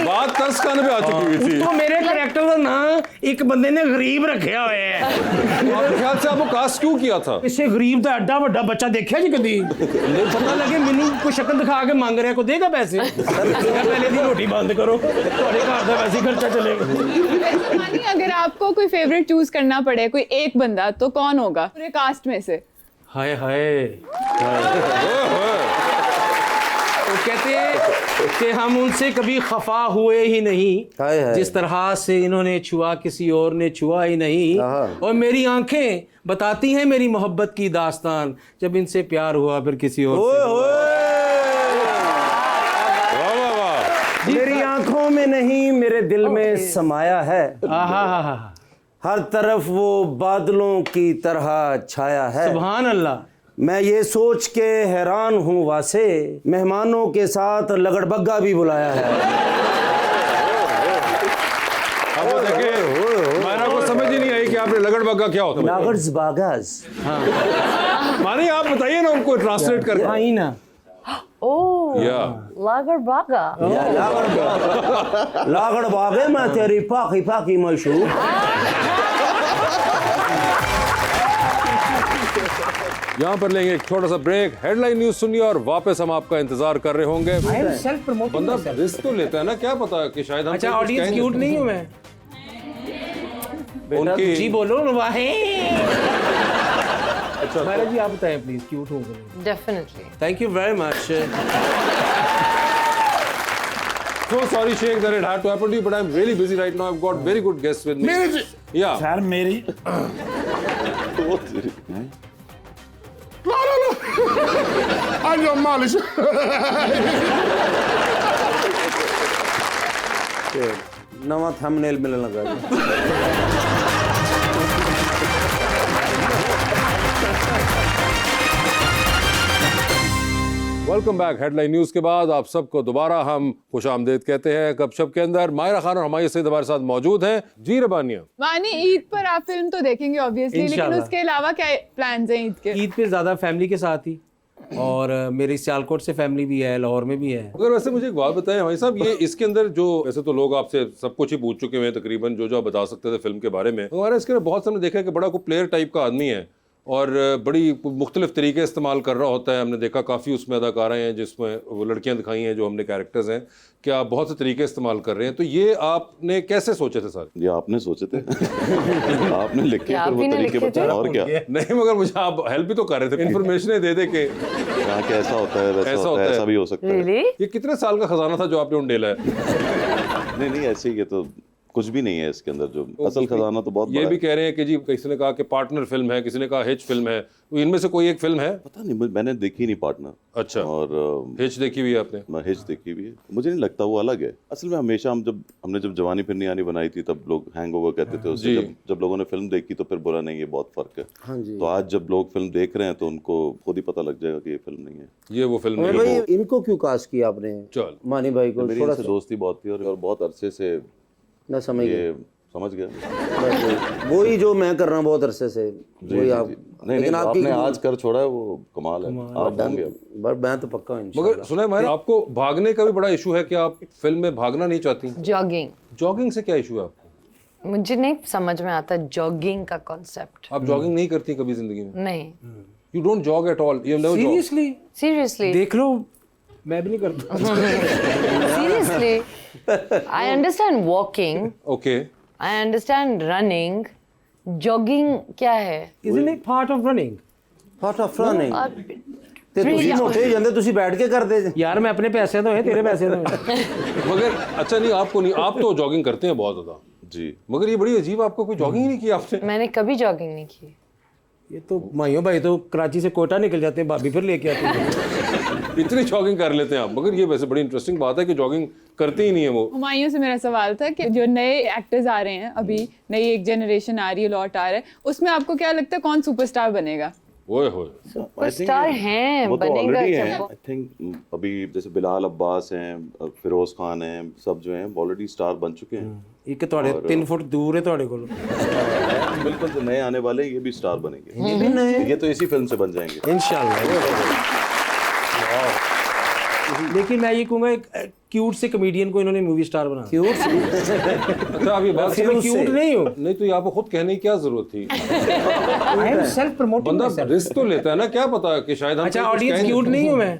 बात 10 कान पे आ चुकी हुई थी। तो मेरे कैरेक्टर का नाम एक बंदे ने गरीब रखा हुआ है। आपके ख्याल से आपको कास्ट क्यों किया था? इसे गरीब का एड्डा बड़ा बच्चा देखा जी कभी? पता लगे मैनू कोई शक्ल दिखा के मांग रहा, को देगा पैसे? पहले दी रोटी बंद करो, थोड़े घर का वैसे खर्चा चलेगा। अगर आपको कोई फेवरेट चूज करना पड़े, कोई एक बंदा, तो कौन होगा पूरे कास्ट में से? हाय हाय, वो कहते हैं कि हम उनसे कभी खफा हुए ही नहीं, जिस तरह से इन्होंने छुआ किसी और ने छुआ ही नहीं। और मेरी आंखें बताती हैं मेरी मोहब्बत की दास्तान, जब इनसे प्यार हुआ फिर किसी और से। मेरी आंखों में नहीं मेरे दिल में समाया है, हर तरफ वो बादलों की तरह छाया है। सुभान अल्लाह। मैं ये सोच के हैरान हूँ वासे, मेहमानों के साथ लगड़बग्गा भी बुलाया है। अब वो देखिए, मायरा को समझ ही नहीं आई कि आपने लगड़बग्गा क्या होता है। लगड़बागाज। मानी आप बताइए ना उनको ट्रांसलेट करके। हाँ ही ना। ओह या लागड़बागा। लागड़बागे मैं तेरी पाकी पाकी मशहूर। यहाँ पर लेंगे एक छोटा सा ब्रेक, हेडलाइन न्यूज सुनिए और वापस हम आपका इंतजार कर रहे होंगे। बंदा रिस्क तो लेता है ना, क्या पता कि शायद हम अच्छा ऑडियंस क्यूट नहीं हूँ मैं? उनकी जी बोलो वाहे। अच्छा मायरा जी आप बताएं प्लीज, क्यूट हो गए? Definitely. Thank you very much. So sorry, Sheikh, that it had to happen to you, but I'm really busy right now. I've got very good guests with me. Yeah. Sir मेरी I'm your malice. नवा थंबनेल मिलने लगा। Welcome back. हेडलाइन न्यूज के बाद आप सबको दोबारा हम खुशामदीद कहते हैं। गपशप के अंदर मायरा खान और हुमायूं सईद हमारे साथ मौजूद हैं। जी रबानिया। मानी ईद पर आप फिल्म तो देखेंगे ऑब्वियसली, लेकिन उसके अलावा क्या प्लान्स हैं ईद के? ईद पे ज्यादा फैमिली के साथ ही, और मेरी सियालकोट से फैमिली भी है, लाहौर में भी है। अगर वैसे मुझे एक बात बताएं भाई साहब, ये इसके अंदर जो वैसे तो लोग आपसे सब कुछ ही पूछ चुके हैं तकरीबन, जो जो आप बता सकते थे फिल्म के बारे में, हमारा इसके अंदर बहुत सामने देखा है कि बड़ा कोई प्लेयर टाइप का आदमी है और बड़ी मुख्तलिफ तरीके इस्तेमाल कर रहा होता है। हमने देखा काफ़ी उसमें अदाकारा हैं जिसमें वो लड़कियां दिखाई हैं जो हमने कैरेक्टर्स हैं, कि आप बहुत से तरीके इस्तेमाल कर रहे हैं। तो ये आपने कैसे सोचे थे सर? ये आपने सोचे थे आपने लिखे फिर वो तरीके बताए और क्या। नहीं मगर मुझे आप हेल्प भी तो कर रहे थे, इन्फॉर्मेशन दे के कहा कि ऐसा होता है वैसा होता है, ऐसा भी हो सकता है। ये कितने साल का खजाना था जो आपने उंडेला है? नहीं ऐसे ही, ये तो कुछ भी नहीं है इसके अंदर, जो असल खजाना तो बहुत ये भी कह रहे हैं कि जी किसी ने कहा कि पार्टनर फिल्म है, किसी ने कहा हिच फिल्म है, तो इनमें से कोई एक फिल्म है? पता नहीं, मैंने देखी नहीं पार्टनर। अच्छा। और हिच देखी हुई है आपने? मैं हिच देखी हुई है, मुझे नहीं लगता वो अलग है। असल में हमेशा हमने जब जवानी फिर नहीं आनी बनाई थी तब लोग हैंगओवर कहते थे उससे। जब लोगों ने फिल्म देखी तो फिर बोला नहीं ये बहुत फर्क है। हाँ जी। तो आज जब लोग फिल्म देख रहे हैं तो उनको खुद ही पता लग जाएगा कि ये फिल्म नहीं है, ये वो फिल्म नहीं भाई इनको क्यों कास्ट किया आपने? चल मानी भाई को मेरी इनसे दोस्ती बहुत थी और बहुत अरसे से ना समझ गए, समझ गया। वही जो मैं कर रहा हूँ बहुत अरसे से, वही आप। नहीं आपने आज कर छोड़ा है वो कमाल है, आप होंगे अब। बट मैं तो पक्का हूँ इंशाल्लाह। मगर सुना है माहिरा, आपको भागने का भी बड़ा इशू है कि आप फिल्म में भागना नहीं चाहती। जॉगिंग। जॉगिंग से क्या इशू है आपको? मुझे नहीं समझ में आता जॉगिंग का कॉन्सेप्ट। आप जॉगिंग नहीं करती कभी जिंदगी में? नहीं। You don't jog at all? You never jog? Seriously देख लो, मैं भी नहीं करता। Seriously I understand walking, okay, I understand running, jogging क्या है? Isn't it part of running? Part of running. ਤੇ ਤੁਸੀਂ ਮੋਟੇ ਹੋ ਜਾਂਦੇ, ਤੁਸੀਂ ਬੈਠ ਕੇ ਕਰਦੇ ਯਾਰ। मैं अपने पैसे तो है, तेरे पैसे तो है। मगर अच्छा नहीं, आपको नहीं, आप तो जॉगिंग करते हैं बहुत ज्यादा जी। मगर ये बड़ी अजीब, आपको कोई जॉगिंग ही नहीं की आपने? मैंने कभी जॉगिंग नहीं की। ये तो माइयों भाई तो कराची से कोटा निकल जाते हैं, भाभी फिर लेके आती है। इतनी जॉगिंग कर लेते हैं आप। मगर ये वैसे बड़ी इंटरेस्टिंग बात है कि जॉगिंग करते ही नहीं है वो। हुमायूं से मेरा सवाल था कि जो नए एक्टर्स आ रहे हैं, अभी नई एक जनरेशन आ रही है, लौट आ रहा है, उसमें आपको क्या लगता है कौन सुपरस्टार बनेगा? ओए होए, सुपरस्टार हैं, वो तो बनेगा। ऑलरेडी हैं। आई थिंक अभी जैसे बिलाल अब्बास हैं, फिरोज खान हैं, सब जो हैं ऑलरेडी स्टार बन चुके हैं। एक ਤੁਹਾਡੇ 3 फुट दूर है ਤੁਹਾਡੇ ਕੋਲ। बिल्कुल, जो नए आने वाले हैं ये भी स्टार बनेंगे। ये तो इसी फिल्म से बन जाएंगे इंशाल्लाह। लेकिन मैं ये कहूँगा एक क्यूट से कमेडियन को इन्होंने मूवी स्टार बना। क्यूट अच्छा अभी बात क्यूट नहीं हो? नहीं तो ये आपको खुद कहने की क्या जरूरत थी? I am self promoting. बंदा रिस्क तो लेता है ना, क्या पता कि शायद हम अच्छा ऑडियंस क्यूट नहीं हूँ मैं?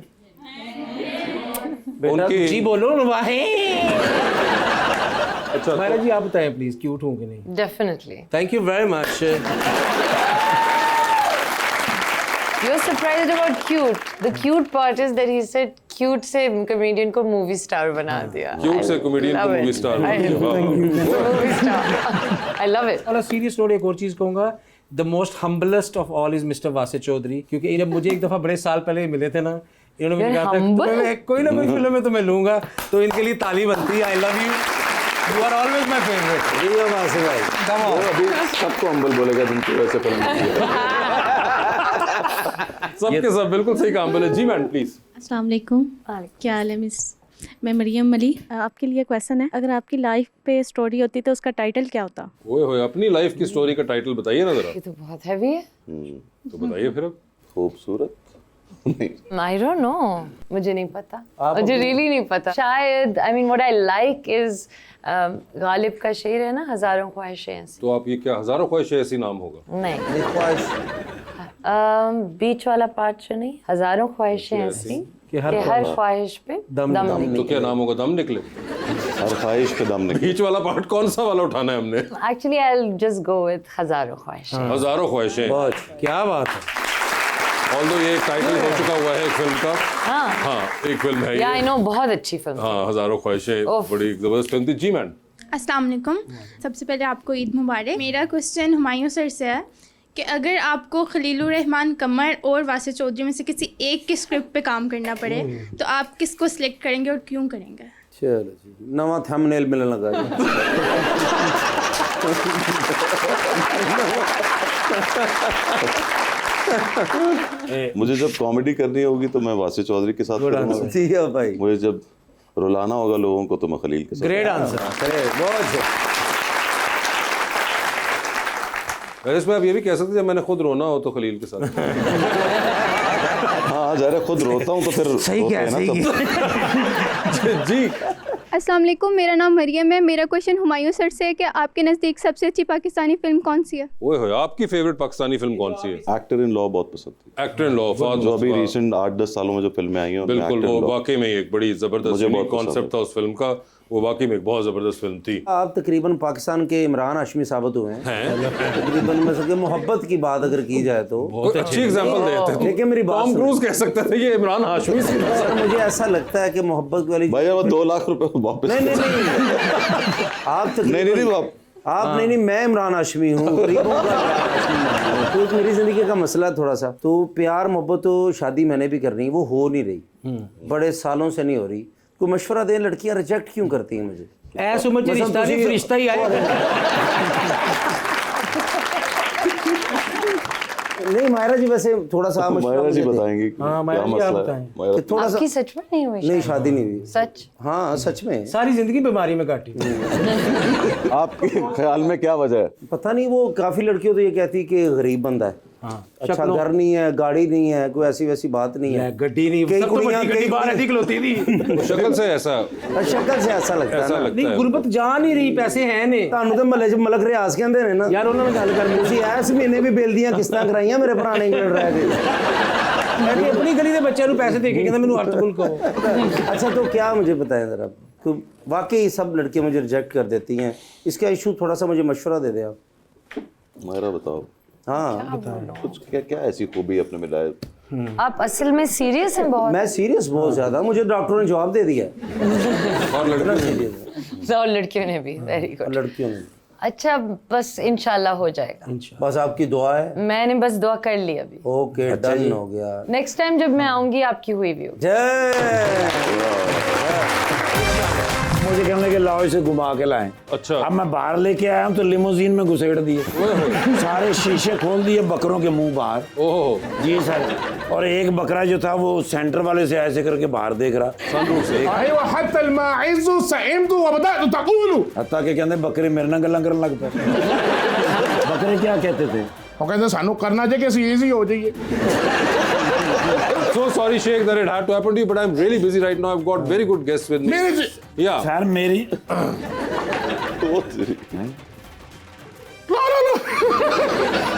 बेटा जी बोलो वाहे। अच्छा मायरा जी आप बताएं प्लीज, क्यूट हूँ कि नहीं? Definitely. Thank you very much. You're surprised about cute. The cute part is that he said cute से comedian को movie star बना दिया। Cute से comedian को movie star बना दिया। Movie star. I love it. और सीरियस नोट एक और चीज कहूँगा, the most humblest of all is Mr. वासित Chaudhary, क्योंकि इन्हें मुझे एक दफा बड़े साल पहले मिले थे ना, इन्होंने मुझे कहा था मैं कोई ना कोई फिल्म में तुम्हें लूंगा, तो इनके लिए ताली बनती है। I love you, you are always my favourite. ये वासित भाई कम ऑन, अभी सबको अम्बल बोलेगा तुमको वैसे फिल्म। सबके सब बिल्कुल सही काम बोले। जी मैम प्लीज। अस्सलाम वालेकुम, क्या हाल है मिस? मैं मरियम अली। आपके लिए क्वेश्चन है, अगर आपकी लाइफ पे स्टोरी होती तो उसका टाइटल क्या होता? ओए होए, अपनी लाइफ की स्टोरी का टाइटल बताइए ना जरा। ये तो बहुत हैवी है। तो बताइए फिर। अब खूबसूरत I don't know, मुझे नहीं पता, मुझे really नहीं पता। शायद I mean what I like is Ghalib का शेर है ना, हजारों ख्वाहिशें ऐसी। तो आप ये क्या हजारों ख्वाहिशें ऐसी नाम होगा? नहीं, बीच वाला पार्ट जो नहीं, हजारों ख्वाहिशें ऐसी कि हर ख्वाहिश पे दम निकले। तो क्या नाम होगा? दम निकले। हर ख्वाहिश पे दम निकले। बीच वाला पार्ट कौन सा वाला उठाना है हमने? Actually I'll just go with हजारों ख्वाहिशें। हजारों ख्वाहिशें, क्या बात है। ऑल्दो ये एक टाइटल हो चुका हुआ है एक फिल्म का। हाँ एक फिल्म है ये। आई नो, बहुत अच्छी फिल्म। हाँ हजारों ख्वाहिशें बड़ी जबरदस्त फिल्म थी। जी मैम। अस्सलाम वालेकुम, सबसे पहले आपको ईद मुबारक। मेरा क्वेश्चन हुमायूं सर से है कि अगर आपको खलीलुर रहमान कमर और वासित चौधरी में से किसी एक की स्क्रिप्ट पे काम करना पड़े तो आप किसको सिलेक्ट करेंगे और क्यों करेंगे? चलो जी, नवा थंबनेल मिलने लगा। मुझे जब कॉमेडी करनी होगी तो मैं वासित चौधरी के साथ करूंगा भाई। मुझे जब रुलाना होगा लोगों को तो मैं खलील के साथ। ग्रेट आंसर, बहुत। इसमें आप ये भी कह सकते हैं जब मैंने खुद रोना हो तो खलील के साथ। हाँ जरा खुद रोता हूँ तो फिर सही क्या है, सही जी। अस्सलाम वालेकुम, मेरा नाम मरियम है। मेरा क्वेश्चन हुमायूं सर से है कि आपके नज़दीक सबसे अच्छी पाकिस्तानी फिल्म कौन सी है? ओए होए, आपकी फेवरेट पाकिस्तानी फिल्म कौन सी है? एक्टर इन लॉ बहुत पसंद थी। एक्टर इन लॉ, जो अभी रिसेंट 8-10 सालों में जो फिल्में आई हैं, बिल्कुल, वो वाकई में एक बड़ी जबरदस्त कॉन्सेप्ट था उस फिल्म का। वो वाकई में एक बहुत जबरदस्त फिल्म थी। आप तकरीबन पाकिस्तान के इमरान हाशमी साबित हुए हैं। तकरीबन में सके मोहब्बत की बात अगर की जाए तो बहुत अच्छी एग्जांपल देते थे। देखिए मेरी बात, टॉम क्रूज कह सकते थे ये इमरान हाशमी से। सर मुझे ऐसा लगता है कि मोहब्बत वाली भाई वो 2 लाख रुपए वापस नहीं आप आप नहीं मैं इमरान हाशमी हूँ, गरीबों का तो मेरी जिंदगी का मसला थोड़ा सा तो प्यार मोहब्बत तो शादी मैंने भी करनी, वो हो नहीं रही, बड़े सालों से नहीं हो रही। कोई मशवरा दे, लड़कियां रिजेक्ट क्यों करती हैं मुझे? ऐसे मुझे रिश्ता नहीं, फरिश्ता ही आया। नहीं मायरा जी, वैसे थोड़ा सा मायरा जी बताएंगे। हाँ मायरा जी आप बताएं। थोड़ा सा आपकी सच में नहीं हुई? नहीं शादी नहीं हुई। सच? हाँ सच में। सारी जिंदगी बीमारी में काटी। आपके ख्याल में क्या वजह है? पता नहीं, वो काफी लड़कियों तो ये कहती कि गरीब बंदा है, अच्छा घर नहीं है, गाड़ी नहीं है, कोई ऐसी वैसी बात नहीं है, गड्डी नहीं, कई कुड़ियां कई बार ऐसी खलोती थी। शक्ल से ऐसा लगता है ना। नहीं गुरबत जा नहीं रही, पैसे हैं ने ਤੁਹਾਨੂੰ ਤੇ ਮਹੱਲੇ 'ਚ ਮਲਕ ਰਿਆਜ਼ ਕਹਿੰਦੇ ਨੇ ਨਾ ਯਾਰ, ਉਹਨਾਂ ਨਾਲ ਗੱਲ ਕਰਨੀ। ਤੁਸੀਂ ਇਸ ਮਹੀਨੇ ਵੀ ਬਿੱਲ ਦੀਆਂ ਕਿਸ਼ਤਾਂ ਕਰਾਈਆਂ ਮੇਰੇ ਭਰਾ ਨੇ ਇੰਗਲੈਂਡ ਰਹਿ ਕੇ। मैं भी अपनी गली के बच्चे पैसे दे के कहता मैंने अर्थकुल कहो। अच्छा तो क्या मुझे बताएं जरा, वाकई सब लड़कियां मुझे रिजेक्ट कर देती हैं, इसका इशू थोड़ा सा मुझे मशवरा दे दे आप। मायरा बताओ। हाँ कुछ क्या ऐसी खूबी अपने में लाए? आप असल में सीरियस हैं बहुत? मैं सीरियस बहुत ज्यादा, मुझे डॉक्टरों ने जवाब दे दिया। और लड़कियों ने भी, वेरी गुड। लड़कियों ने अच्छा, बस इंशाल्लाह हो जाएगा। बस आपकी दुआ है। मैंने बस दुआ कर ली अभी। ओके डन हो गया। नेक्स्ट टाइम जब मैं आऊंगी आपकी हुई भी होगी। मुझे कहने के लाओ इसे घुमा के लाएं। अच्छा, अब मैं बाहर लेके आया हूँ तो लिमोजीन में घुसेड़ दिए, सारे शीशे खोल दिए, बकरों के मुंह बाहर। ओह जी सर, और एक बकरा जो था वो सेंटर वाले से ऐसे करके बाहर देख रहा, हत्ता के कहते बकरे मेरे ना गल्ला करने लग पे। बकरे क्या कहते थे? वो कहते सानू करना चाहिए कि ਅਸੀਂ ईजी हो जाइए। So sorry Sheikh that it had to happen to you, but I'm really busy right now. I've got very good guests with me. Yeah. Sir मेरी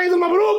ईद मबरूक।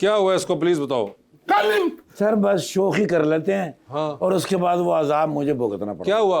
क्या हुआ इसको प्लीज बताओ। कलिम। सर बस शोखी कर लेते हैं, हाँ। और उसके बाद वो अजाब मुझे भुगतना पड़ा। क्या हुआ?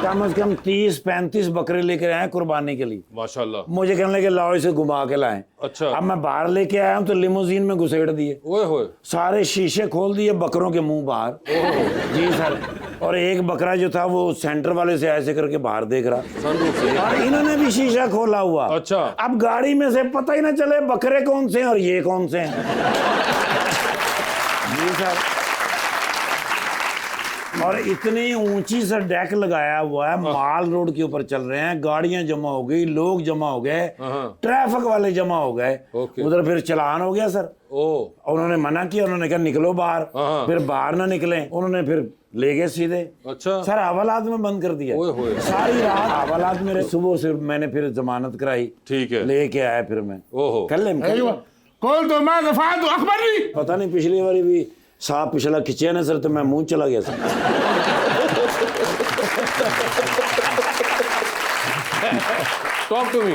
कम से कम 30-35 बकरे लेकर आए कुर्बानी के लिए। माशाल्लाह। मुझे कहने लगे लाओ इसे घुमा के लाएं। अच्छा। अब मैं बाहर लेके आया हूँ तो लिमोजीन में घुसेड़ दिए, ओए होए, सारे शीशे खोल दिए, बकरों के मुंह बाहर। जी सर, और एक बकरा जो था वो सेंटर वाले से ऐसे करके बाहर देख रहा, और इन्होंने भी शीशा खोला हुआ। अच्छा। अब गाड़ी में से पता ही ना चले बकरे कौन से हैं और ये कौन से हैं। जी सर, और इतनी ऊंची सा डेक लगाया हुआ है, माल रोड के ऊपर चल रहे हैं, गाड़ियां जमा हो गई, लोग जमा हो गए, ट्रैफिक वाले जमा हो गए, उधर फिर चलान हो गया सर। उन्होंने मना किया, उन्होंने कहा निकलो बाहर, फिर बाहर ना निकले, उन्होंने फिर ले गए सीधे। अच्छा सर, हवालात में बंद कर दिया, सारी रात हवालात में। सुबह से मैंने फिर जमानत कराई, ठीक है, लेके आया फिर मैं। कल पता नहीं पिछली बारी भी सांप पिछला खिंचे ना सर, तो मैं मुंह चला गया सर। Talk to me.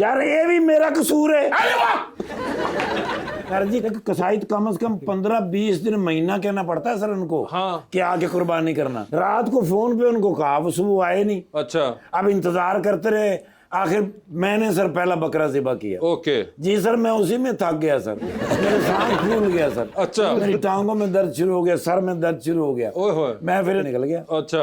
यार ये भी मेरा कसूर है। यार जी कसाई कम से कम 15-20 दिन महीना कहना पड़ता है सर उनको, हाँ। कि आके कुर्बानी करना। रात को फोन पे उनको कहा, वो सुबह आए नहीं। अच्छा, अब इंतजार करते रहे, आखिर मैंने सर पहला बकरा ज़िबा किया। ओके जी सर, मैं उसी में थक गया सर, मेरे सांस फूल गया सर। अच्छा, मेरी टांगों में दर्द शुरू हो गया, सर में दर्द शुरू हो गया, मैं फिर निकल गया। अच्छा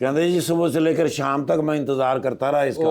कहते जी सुबह से लेकर शाम तक मैं इंतजार करता रहा इसका।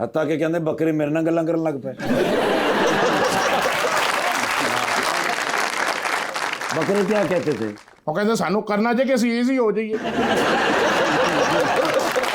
हत्ता के कहते बकरे मेरे ना गल्ला करने लग पे। बकरे क्या कहते थे? ਉਹ ਕਹਿੰਦੇ ਸਾਨੂੰ ਕਰਨਾ ਜੇ ਕਿ ਅਸੀਂ ਈਜ਼ੀ ਹੋ ਜਾਈਏ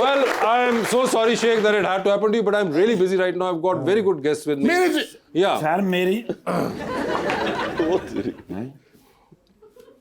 Well, I am so sorry, Sheikh, that it had to happen to you, but I'm really busy right now. I've got very good guests with me. Yeah. Sir मेरी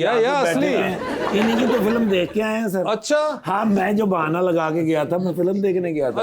या असली इन्हीं की तो फिल्म देख के आए हैं सर. अच्छा. हाँ मैं जो बहाना लगा के गया था मैं फिल्म देखने गया था.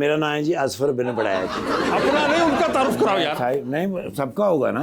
मेरा नाम है जी असफर बिन पढ़ाया जी. अपना नहीं उनका तारुफ कराओ यार. नहीं सबका होगा ना.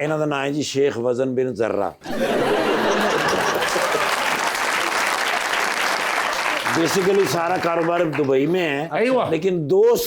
इन्हों का नाम है जी शेख वजन बिन जर्रा. बेसिकली सारा कारोबार दुबई में है. अय्वा. लेकिन दोस्त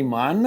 ईमान.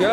क्या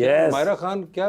यस. मायरा खान क्या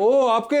ओ आपके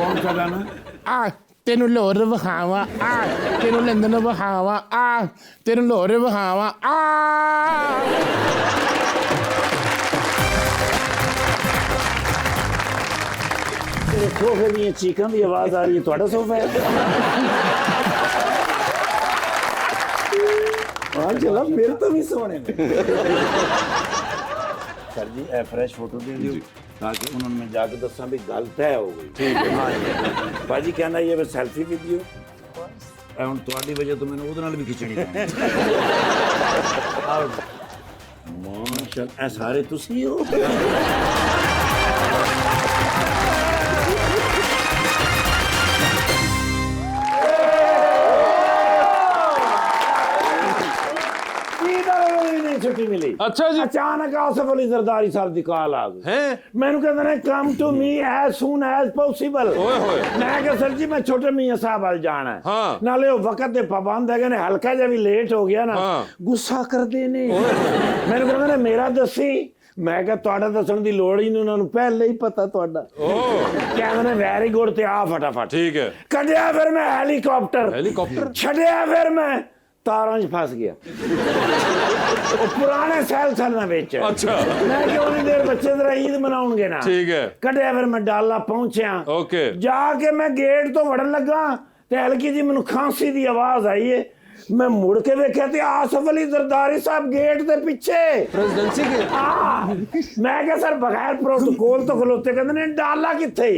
कौन सा गाना. ਤੈਨੂੰ ਲੋਰ ਵਖਾਵਾ ਤੈਨੂੰ ਲੰਦਨ ਵਖਾਵਾ ਤੈਨੂੰ ਲੋਰ ਵਖਾਵਾ सोफे दी चीकां दी आवाज आ रही है. ਤੁਹਾਡਾ सोफा है. हाँ चला फिर तो भी सोने में. सर जी ए फ्रेश फोटो दे दियो ताकि उन्होंने मैं जाके दसा भी गल तय हो गई. ठीक है. हाँ जी भाजी कहना ये मैं सेल्फी भी दियो ਹੁਣ ਤੁਹਾਡੀ ਵਜ੍ਹਾ ਤੋਂ ਮੈਨੂੰ ਉਹਦੇ ਨਾਲ ਵੀ ਖਿੱਚਣੀ ਪੈਣੀ. ਮਾਸ਼ਾਅੱਲਾ ਇਹ ਸਾਰੇ ਤੁਸੀਂ ਹੋ. छुट्टी मिली. अच्छा जी. अचानक आसिफ अली जरदारी साहब की कॉल आ गई. मैंने कहते हैं come to me as soon as possible. मैं कहा सर जी मैं छोटे मियां साहब वाल जाना है. नाले वो वक्त दे पाबंद है ने हल्का जा भी लेट हो गया ना गुस्सा कर देने. मैंने कहते हैं मेरा दसी. मैं क्या ਤੁਹਾਡਾ ਦੱਸਣ ਦੀ ਲੋੜ ਹੀ ਨਹੀਂ ਉਹਨਾਂ ਨੂੰ ਪਹਿਲੇ ਹੀ ਪਤਾ ਤੁਹਾਡਾ. ਕਹਿੰਦੇ ਨੇ ਵੈਰੀ ਗੁੱਡ ਤੇ ਆ ਫਟਾਫਟ. ठीक है. ਕੱਢਿਆ ਫਿਰ ਮੈਂ ਹੈਲੀਕਾਪਟਰ ਛੱਡਿਆ ਫਿਰ ਮੈਂ ਤਾਰਾਂ 'ਚ ਫਸ ਗਿਆ. ਉਹ ਪੁਰਾਣੇ ਸੈਲ ਸਨ ਵਿੱਚ. अच्छा. ਮੈਂ ਕਿਹਾ ਉਨੀ ਦੇਰ ਬੱਚੇ ਜ਼ਰਾ ਈਦ ਮਨਾਉਣਗੇ ਨਾ. ठीक है. ਕੱਢਿਆ ਫਿਰ ਮੈਂ ਡਾਲਾ ਪਹੁੰਚਿਆ. ओके. ਜਾ ਕੇ ਮੈਂ ਗੇਟ ਤੋਂ ਵੜਨ ਲੱਗਾ ਤੇ ਹਲਕੀ ਜੀ ਮੈਨੂੰ ਖਾਂਸੀ ਦੀ ਆਵਾਜ਼ ਆਈ ਏ. मैं मुड़ के देखा थे आसिफ अली जरदारी साहब गेट के पीछे प्रेसिडेंसी के. मैं क्या सर बगैर प्रोटोकॉल तो खलोते कहते ने डाला किथे.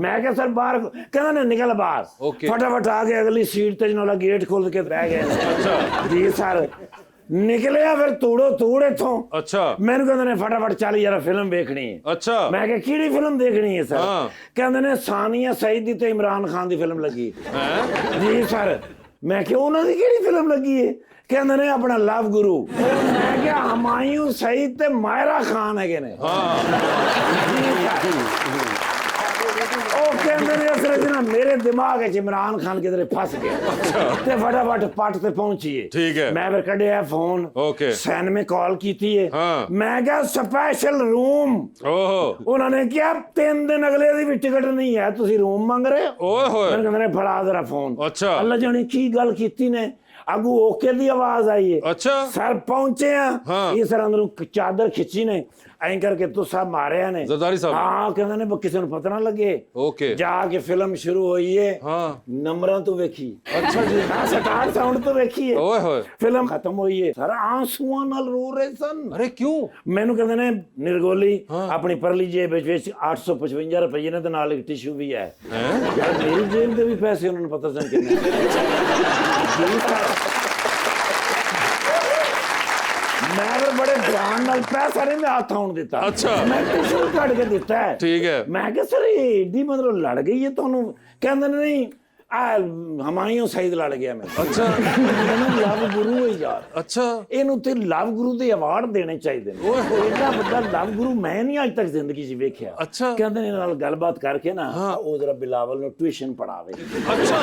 मैं क्या सर बाहर कहते ने निकल बाहर. फटाफट आ गए अगली सीट ते जनाला गेट खोल के बह गए. अच्छा जी सर निकलिया फिर तूड़ो तूड़ इथों. अच्छा. मैंने कहते ने फटाफट चल यार फिल्म देखनी है. अच्छा. मैं क्या किहड़ी फिल्म देखनी है सर. कहते ने सानिया सईद दी ते इमरान खान दी फिल्म लगी. जी सर. मैं क्या उन्होंने केड़ी फिल्म लगी है. कहते ने अपना लव गुरु. मैं क्या हुमायूं सईद ते मायरा खान है ने. मेरे दिमाग इमरान खान किधर फस गया. फटाफट पट ते पहुंचिए. ठीक है. मैं फिर कढ़िया फोन. ओके. सैन में कॉल की थी. मैं क्या स्पेशल रूम. उन्होंने क्या 3 दिन अगले दी भी टिकट नहीं है तुसी रूम मांग रहे हो. मैंने कहते फड़ा जरा फोन. अच्छा. अल्लाह जाने की गल कीती ने. अगू ओके दी आवाज आई है. अच्छा. सर पहुंचे हैं. ये सर अंदरों चादर खिंची ने ऐं करके तो सब मारे ने जरदारी साहब. हाँ कहते ने किसी को पता ना लगे. ओके. जाके फिल्म शुरू हुई है. नंबरां तो वेखी. अच्छा जी. स्टार्ट साउंड तो वेखी है. ओए होए. फिल्म खत्म हुई है. सर आंसुआं नाल रो रहे सन. अरे क्यों. मैनू कहते ने निर्गोली अपनी परली जेब विच 855 रुपये ने ते नाल एक टिश्यू भी है. यार मेरी जेब दे भी पैसे उन्होंने पता सन कितने. मैं बड़े ध्यान नाल पैसा नहीं मैं हाथ आउण दिता। अच्छा। मैं टिश्यू कट के दिता है। ठीक है। मैं कहा सर एडी मतलब लड़ गई है तुहानू, कहंदे नहीं हमायूं सईद लड़ गया मैं। अच्छा। लव गुरु है यार। अच्छा। ਇਹਨੂੰ ਤੇ ਲਵ ਗੁਰੂ ਦੇ ਅਵਾਰਡ ਦੇਣੇ ਚਾਹੀਦੇ ਨੇ। ਇੰਨਾ ਵੱਡਾ ਲਵ ਗੁਰੂ ਮੈਂ ਨਹੀਂ ਅੱਜ ਤੱਕ ਜ਼ਿੰਦਗੀ 'ਚ ਵੇਖਿਆ। ਅੱਛਾ। ਕਹਿੰਦੇ ਨੇ ਨਾਲ ਗੱਲਬਾਤ ਕਰਕੇ ਨਾ ਉਹ ਜ਼ਰਾ ਬਿਲਾਵਲ ਨੂੰ ਟਿਊਸ਼ਨ ਪੜਾਵੇ। ਅੱਛਾ।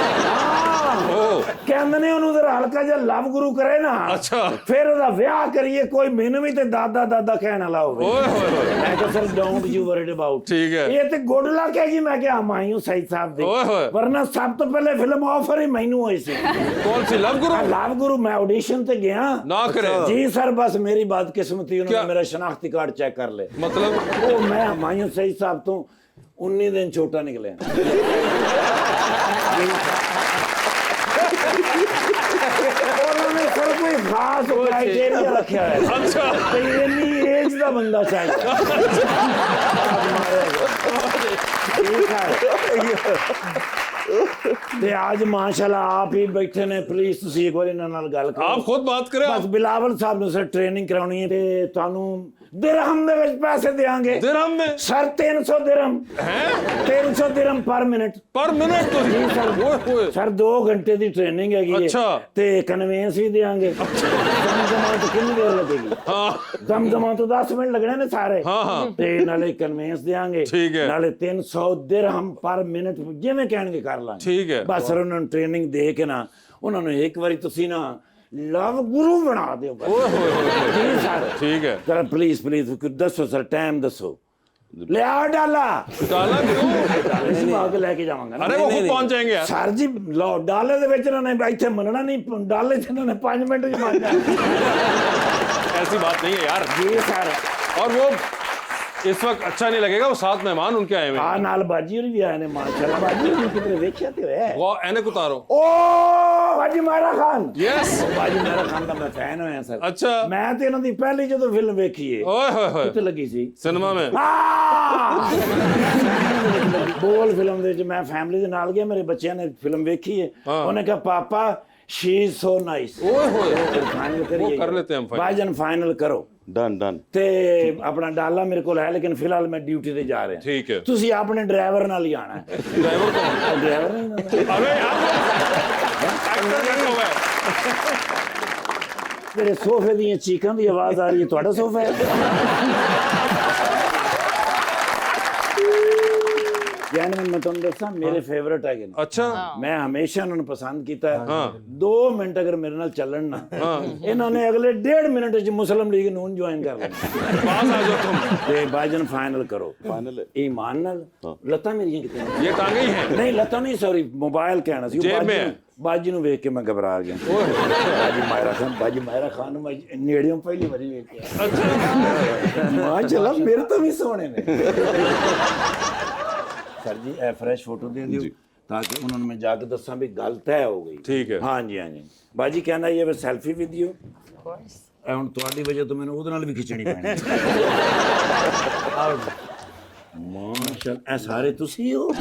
ਕਹਿੰਦੇ ਨੇ ਉਹਨੂੰ ਜ਼ਰਾ ਹਲਕਾ ਜਿਹਾ ਲਵ ਗੁਰੂ ਕਰੇ ਨਾ। ਅੱਛਾ। ਫਿਰ ਉਹਦਾ ਵਿਆਹ ਕਰੀਏ, ਕੋਈ ਮੈਨੂੰ ਵੀ ਤੇ ਦਾਦਾ ਦਾਦਾ ਕਹਿਣ ਵਾਲਾ ਹੋਵੇ। ਓਏ ਹੋਏ ਹੋਏ। ਮੈਂ ਕਿਹਾ sir don't you worried about. ਠੀਕ ਹੈ। ਇਹ ਤੇ ਗੁੱਡ ਲੱਕ ਹੈ ਜੀ। ਮੈਂ ਕਿਹਾ ਹਮਾਯੂੰ ਸਈਦ ਸਾਹਿਬ ਦੇ। ਓਏ ਹੋਏ। ਵਰਨਾ ਸਭ ਤੋਂ ਪਹਿਲੇ ਫਿਲਮ ਆਫਰ ਹੀ ਮੈਨੂੰ ਹੋਈ ਸੀ। कौन सी? लव गुरु? लव गुरु मैं ऑडिशन पे गया ना करे। जी सर बस मेरी बात किस्मत थी, उन्होंने मेरा शनाख्ती कार्ड चेक कर ले। मतलब वो मैं हमायूं सईद साहब तो 19 दिन छोटा निकले। उन्होंने सर कोई खास क्राइटेरिया रखा है। अच्छा। तो इतनी एज का बंदा चाहिए। ਤੇ ਅੱਜ ਮਾਸ਼ਾਅੱਲਾ ਆਪ ਹੀ ਬੈਠੇ ਨੇ, ਪਲੀਜ਼ ਤੁਸੀਂ ਇੱਕ ਵਾਰ ਇਹਨਾਂ ਨਾਲ ਗੱਲ ਕਰੋ। आप खुद बात करें। ਬਸ ਬਿਲਾਵਲ ਸਾਹਿਬ ਨੂੰ ਸਰ ਟ੍ਰੇਨਿੰਗ ਕਰਾਉਣੀ ਹੈ ਤੇ ਤੁਹਾਨੂੰ ਦਿਰਹਮ ਦੇ ਵਿੱਚ ਪੈਸੇ ਦੇਾਂਗੇ। दिरहम में? ਸਰ 300 ਦਿਰਹਮ हैं? 300 ਦਿਰਹਮ ਪਰ ਮਿੰਟ। पर मिनट तो ਜੀ ਸਰ। ਸਰ 2 ਘੰਟੇ ਦੀ ਟ੍ਰੇਨਿੰਗ ਹੈਗੀ ਹੈ। ਅੱਛਾ। ਤੇ ਕਨਵੈਂਸ ਵੀ ਦੇਾਂਗੇ। ਦਮਦਮਾ ਤੋਂ ਕਿੰਨੀ ਦੇਰ ਲੱਗੇਗੀ? हाँ। ਦਮਦਮਾ ਤੋਂ 10 ਮਿੰਟ ਲੱਗਣੇ ਨੇ ਸਾਰੇ। हाँ हाँ। ਤੇ ਨਾਲੇ ਕਨਵੈਂਸ ਦੇਾਂਗੇ। ਠੀਕ ਹੈ। ਨਾਲੇ 300 ਦਿਰਹਮ ਪਰ ਮਿੰਟ ਜਿਵੇਂ ਕਹਿਣਗੇ ਕਰ ਲਾਂਗੇ। ठीक है। ਬਸ ਸਰ ਉਹਨਾਂ ਨੂੰ ਟ੍ਰੇਨਿੰਗ ਦੇ ਕੇ ਨਾ ਉਹਨਾਂ ਨੂੰ ਇੱਕ ਵਾਰੀ ਤੁਸੀਂ ਨਾ ਲਵ ਗੁਰੂ ਬਣਾ ਦਿਓ। ओए होए होए। ਜੀ ਸਰ। ठीक है। ਸਰ ਪਲੀਜ਼ ਦੱਸੋ ਸਰ, ਟਾਈਮ ਦੱਸੋ। ਲਿਆ ਡਾਲਾ। डाला क्यों? ਇਸ ਨੂੰ ਆ ਕੇ ਲੈ ਕੇ ਜਾਵਾਂਗਾ ਨਾ। अरे वो खुद पहुंच जाएंगे यार। ਸਰ ਜੀ ਲਓ ਡਾਲੇ ਦੇ ਵਿੱਚ ਇਹਨਾਂ ਨੇ ਇੱਥੇ ਮੰਨਣਾ ਨਹੀਂ, ਡਾਲੇ 'ਚ ਇਹਨਾਂ ਨੇ 5 ਮਿੰਟ 'ਚ ਮੰਨ ਜਾਣਾ। ऐसी बात नहीं है यार। ਜੀ ਸਰ। और वो इस वक्त अच्छा नहीं लगेगा, वो 7 मेहमान उनके आए हुए हैं। ਆ ਨਾਲ ਬਾਜੀ ਹੋਰੀ ਵੀ ਆਏ ਨੇ ਮਾਸ਼ਾਅੱਲਾ। ਬਾਜੀ ਹੋਰੀ ਕਿਤੇ ਵੇਖਿਆ ਤੇ ਹੋਇਆ। वो एनक उतारो। ਓ ਬਾਜੀ ਮਾਇਰਾ ਖਾਨ। यस। ਬਾਜੀ ਮਾਇਰਾ ਖਾਨ ਦਾ ਮੈਂ ਫੈਨ ਹੋਇਆ ਸਰ। अच्छा। ਮੈਂ ਤੇ ਇਹਨਾਂ ਦੀ ਪਹਿਲੀ ਜਦੋਂ ਫਿਲਮ ਵੇਖੀ ਏ। ओए होए होए। ਕਿੱਥੇ ਲੱਗੀ ਸੀ? सिनेमा में। ਬੋਲ ਫਿਲਮ ਦੇ ਵਿੱਚ ਮੈਂ ਫੈਮਿਲੀ ਦੇ ਨਾਲ ਗਿਆ, ਮੇਰੇ ਬੱਚਿਆਂ ਨੇ ਫਿਲਮ ਵੇਖੀ ਹੈ। ਉਹਨੇ ਕਿਹਾ ਪਾਪਾ शी इज सो नाइस। ओए होए। फाइनल करिए। वो कर लेते हैं हम फाइनल। भाईजान फाइनल करो। Done done. ਤੇ ਆਪਣਾ ਡਾਲਾ ਮੇਰੇ ਕੋਲ ਹੈ, ਲੇਕਿਨ ਫਿਲਹਾਲ ਮੈਂ ਡਿਊਟੀ ਤੇ ਜਾ ਰਿਹਾ। ठीक है। ਤੁਸੀਂ ਆਪਣੇ ਡਰਾਈਵਰ ਨਾਲ ਹੀ ਆਣਾ ਹੈ। ड्राइवर कौन? ਡਰਾਈਵਰ ਨਹੀਂ। अबे यार एक्टर कैसे हो गए? ਮੇਰੇ ਸੋਫੇ ਦੀਆਂ ਚੀਕਾਂ ਦੀ ਆਵਾਜ਼ ਆ ਰਹੀ ਹੈ, ਤੁਹਾਡਾ ਸੋਫਾ ਹੈ? ਜੈਨਮਨ ਮੈਂ ਤੁਹਾਨੂੰ ਦੱਸਾਂ ਮੇਰੇ ਫੇਵਰਿਟ ਹੈਗੇ ਨੇ। अच्छा। ਮੈਂ ਹਮੇਸ਼ਾ ਉਹਨਾਂ ਨੂੰ ਪਸੰਦ ਕੀਤਾ ਹੈ। 2 ਮਿੰਟ ਅਗਰ ਮੇਰੇ ਨਾਲ ਚੱਲਣ ਨਾ, ਇਹਨਾਂ ਨੇ ਅਗਲੇ 1.5 ਮਿੰਟ ਵਿੱਚ ਮੁਸਲਿਮ ਲੀਗ ਨੂੰ ਜੁਆਇਨ ਕਰ ਲੈਣਾ। पास आ जाओ तुम। ਤੇ ਭਾਈਜਾਨ ਫਾਈਨਲ ਕਰੋ। फाइनल ਈਮਾਨ ਨਾਲ। ਲੱਤਾਂ ਮੇਰੀਆਂ ਕਿਤੇ ਨੇ? ये टांगे ही हैं। ਨਹੀਂ ਲੱਤਾਂ ਨਹੀਂ, ਸੌਰੀ ਮੋਬਾਈਲ ਕਹਿਣਾ ਸੀ। जेब में है। ਬਾਜੀ ਨੂੰ ਵੇਖ ਕੇ ਮੈਂ ਘਬਰਾ ਗਿਆ। ਬਾਜੀ ਮਾਇਰਾ ਖਾਨ ਨੂੰ ਮੈਂ ਨੇੜਿਓਂ ਪਹਿਲੀ ਵਾਰੀ ਵੇਖਿਆ। अच्छा। ਮਾਸ਼ਾਅੱਲਾ ਮੇਰੇ ਤੋਂ ਵੀ ਸੋਹਣੇ ਨੇ। ਸਰ ਜੀ ਇਹ ਫਰੈਸ਼ ਫੋਟੋ ਦੇ ਦਿਓ ਤਾਂ ਕਿ ਉਹਨਾਂ ਨੂੰ ਮੈਂ ਜਾ ਕੇ ਦੱਸਾਂ ਵੀ ਗੱਲ ਤੈਅ ਹੋ ਗਈ। ठीक है। ਹਾਂਜੀ ਹਾਂਜੀ। ਬਾਜੀ ਕਹਿੰਦਾ ਇਹ ਵੇ ਸੈਲਫੀ ਵੀ ਦਿਓ। ਇਹ ਹੁਣ ਤੁਹਾਡੀ ਵਜ੍ਹਾ ਤੋਂ ਮੈਨੂੰ ਉਹਦੇ ਨਾਲ ਵੀ ਖਿੱਚਣੀ ਪੈਣੀ। ਮਾਸ਼ਾਅੱਲਾ ਇਹ ਸਾਰੇ ਤੁਸੀਂ ਹੋ।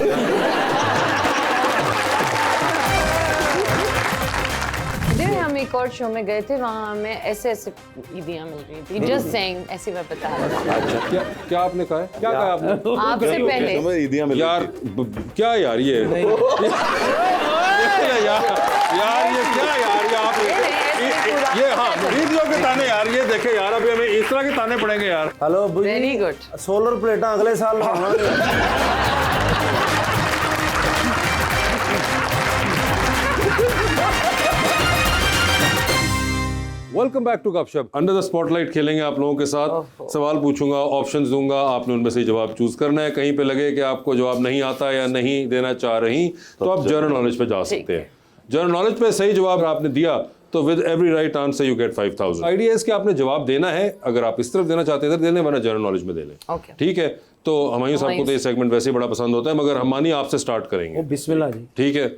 हम एक और शो में गए थे, वहाँ हमें ऐसे ऐसे ईदियाँ मिल रही थी। जस्ट सेइंग, ऐसी मैं बता रहा था। अच्छा। क्या क्या आपने कहा है? क्या कहा आपने? आपसे पहले ईदियाँ मिल यार क्या यार ये यार ये क्या यार ये आप ये हाँ ईदियों के ताने यार, ये देखे यार अभी हमें इस तरह के ताने पड़ेंगे यार। Hello very good. सोलर प्लेटा अगले साल वेलकम बैक टू गपशप। अंडर द स्पॉटलाइट खेलेंगे आप लोगों के साथ। सवाल पूछूंगा, ऑप्शंस दूंगा, आपने उनमें से जवाब चूज करना है। कहीं पे लगे कि आपको जवाब नहीं आता या नहीं देना चाह रही तो आप जनरल नॉलेज पे जा सकते हैं। जनरल नॉलेज पे सही जवाब आपने दिया तो with every right answer you get 5000। Idea इसके आपने जवाब देना है, अगर आप इस तरफ देना चाहते हैं इधर देने, वरना जनरल नॉलेज में दे लें। ठीक है। तो हमायूं साहब को तो ये सेगमेंट वैसे ही बड़ा पसंद होता है, मगर हम मानी आपसे स्टार्ट करेंगे। बिस्मिल्लाह जी। ठीक है।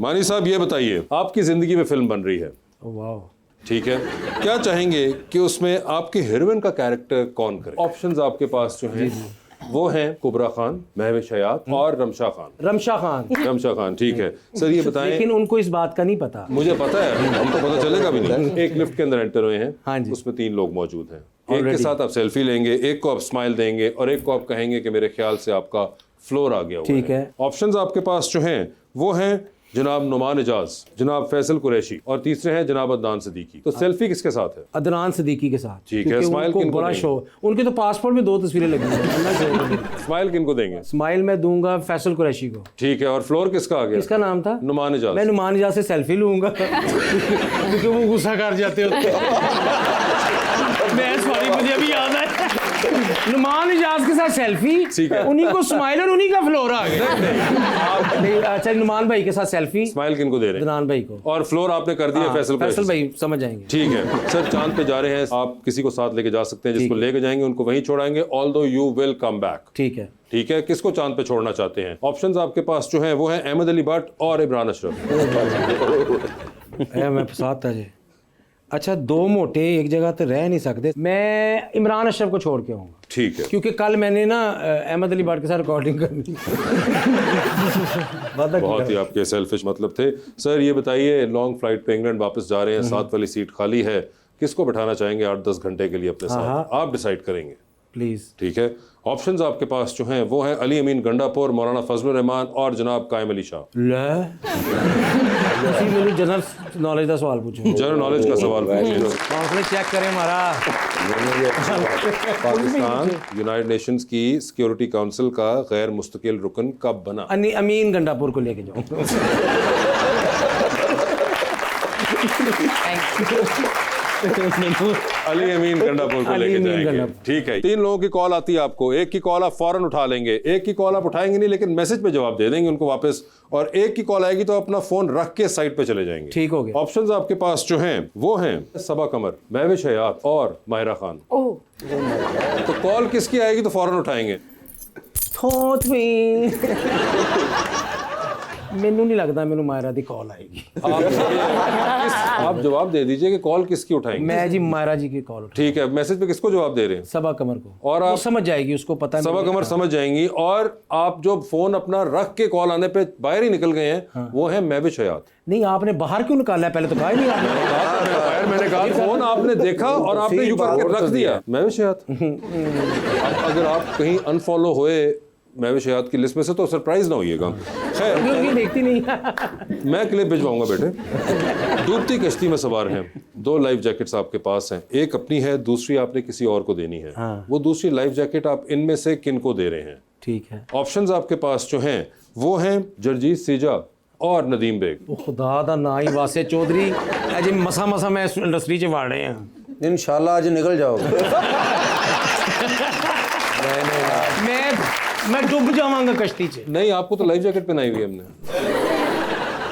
मानी साहब ये बताइए, आपकी जिंदगी में फिल्म बन रही है, वाह, ठीक है, क्या चाहेंगे कि उसमें आपके हीरोइन का कैरेक्टर कौन करे? ऑप्शंस आपके पास जो है वो हैं कुबरा खान, महविश हयात और रमशा खान। रमशा खान। रमशा खान, ठीक है सर। ये बताएं, लेकिन उनको इस बात का नहीं पता। मुझे पता है, हमको पता चलेगा भी नहीं। एक लिफ्ट के अंदर एंटर हुए हैं, हाँ जी, उसमें 3 लोग मौजूद हैं। एक के साथ आप सेल्फी लेंगे, एक को आप स्माइल देंगे और एक को आप कहेंगे कि मेरे ख्याल से आपका फ्लोर आ गया हुआ ठीक है। ऑप्शंस आपके पास जो हैं वो हैं जनाब नुमान इजाज, जनाब फैसल कुरैशी और तीसरे हैं जनाब अदनान सिद्दीकी। तो सेल्फी किसके साथ है? अदनान सिद्दीकी के साथ। ठीक है। स्माइल किनको बड़ा देंगे? शो, उनके तो पासपोर्ट में 2 तस्वीरें लगी हैं। स्माइल किनको देंगे? स्माइल मैं दूंगा फैसल कुरैशी को। ठीक है। और फ्लोर किसका आ गया? किसका नाम था? नुमान इजाज। मैं नुमान इजाज से सेल्फी लूंगा क्योंकि वो गुस्सा कर जाते होते। मैं सॉरी, मुझे अभी याद है, नुमान इजाज के साथ सेल्फी, उन्हीं को स्माइल और उन्हीं का फ्लोर आ गया। अच्छा, नुमान भाई के साथ सेल्फी। स्माइल किनको दे रहे हैं? अदनान भाई को। और फ्लोर आपने कर दिया फैसल भाई, समझ जाएंगे। ठीक है सर। चांद पे जा रहे हैं, आप किसी को साथ लेके जा सकते हैं, जिसको लेके जाएंगे उनको वहीं छोड़ाएंगे, although you will come back. ठीक है। ठीक है। किसको चांद पे छोड़ना चाहते हैं? ऑप्शंस आपके पास जो हैं वो हैं अहमद अली भट्ट और इमरान अशरफ। मैं फसाद था जी। अच्छा, 2 मोटे एक जगह तो रह नहीं सकते। मैं इमरान अशरफ को छोड़ के आऊँगा। ठीक है। क्योंकि कल मैंने ना अहमद अली भट्ट के साथ रिकॉर्डिंग करनी। बहुत ही आपके सेल्फिश मतलब थे। सर ये बताइए, लॉन्ग फ्लाइट पे इंग्लैंड वापस जा रहे हैं, 7 वाली सीट खाली है, किसको बैठाना चाहेंगे 8-10 घंटे के लिए अपने साथ? आप डिसाइड करेंगे प्लीज। ठीक है। ऑप्शंस आपके पास जो हैं वो हैं अली अमीन गंडापुर, मौलाना फजलुर रहमान और जनाब कायम अली शाह। मेरे जनरल नॉलेज का सवाल पूछो। जनरल नॉलेज का सवाल पूछो, चेक करें हमारा। पाकिस्तान यूनाइटेड नेशंस की सिक्योरिटी काउंसिल का गैर मुस्तकिल रुकन कब बना? अमीन गंडापुर को लेके जाओ। अली अमीन गंडापुर को लेके जाएंगे। ठीक है। 3 लोगों की कॉल आती है आपको, एक की कॉल आप फौरन उठा लेंगे, एक की कॉल आप उठाएंगे नहीं लेकिन मैसेज पे जवाब दे देंगे उनको वापस, और एक की कॉल आएगी तो अपना फोन रख के साइड पे चले जाएंगे। ठीक हो गया। ऑप्शंस आपके पास जो हैं वो हैं सबा कमर, महविश हयात और माहिरा खान। तो कॉल किसकी आएगी तो फौरन उठाएंगे? मैनू नहीं लगता मैनू मायरा दी कॉल आएगी। आप जवाब दे दीजिए कि कॉल किसकी उठाएंगे। मैं जी मायरा जी की कॉल। ठीक है। मैसेज पे किसको जवाब दे रहे हैं? सबा कमर को। और आप समझ जाएगी, उसको पता है। सबा कमर समझ जाएंगी। और आप जो फोन अपना रख के कॉल आने पे बाहर ही निकल गए हैं, वो है महविश हयात। नहीं, आपने बाहर क्यों निकाला है? पहले तो कहा ही नहीं आपने। मैंने कहा फोन आपने देखा और आपने यूं करके रख दिया। महविश हयात। अगर आप कहीं अनफॉलो हुए महविश हयात की लिस्ट में से तो सरप्राइज ना होइएगा। खैर, देखती नहीं। मैं क्लिप भिजवाऊंगा बेटे। डूबती कश्ती में सवार हैं, 2 लाइफ जैकेट्स आपके पास हैं, एक अपनी है, दूसरी आपने किसी और को देनी है। वो दूसरी लाइफ जैकेट आप इनमें से किन को दे रहे हैं? ठीक है। ऑप्शंस आपके पास जो हैं वो हैं जरजीत सीजा और नदीम बेग। खुदा दा ना ही वासे चौधरी, अज मसा मैं इंडस्ट्री च वाड़ रहे हैं। इंशाल्लाह आज निकल जाओगे। मैं डूब जाऊंगा कश्ती च। नहीं, आपको तो लाइफ जैकेट पहनाई हुई हमने।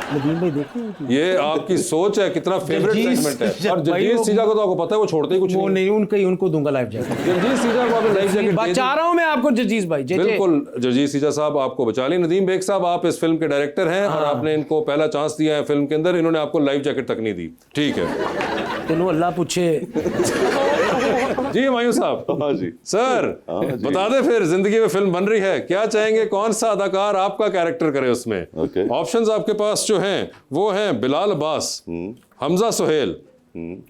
नदीम भाई देखो, ये आपकी सोच है, कितना फेवरेट सेगमेंट है। और जरजीत सीजा को तो आपको पता है वो छोड़ते ही कुछ वो नहीं, उनको दूंगा लाइफ जैकेट। जरजीत सीजा को आपने लाइफ जैकेट बचा रहा हूं मैं आपको। जरजीत भाई बिल्कुल, जरजीत सीजा साहब आपको बचा लें। नदीम बेग साहब, आप इस फिल्म के डायरेक्टर हैं और आपने इनको पहला चांस दिया है फिल्म के अंदर, इन्होंने आपको लाइफ जैकेट तक नहीं दी। ठीक है। तेनों अल्लाह पूछे। जी हुमायूं साहब। हाँ जी सर, बता दे फिर, जिंदगी में फिल्म बन रही है, क्या चाहेंगे कौन सा अदाकार आपका कैरेक्टर करे उसमें? ऑप्शंस आपके पास जो हैं वो हैं बिलाल अब्बास, हमजा सुहेल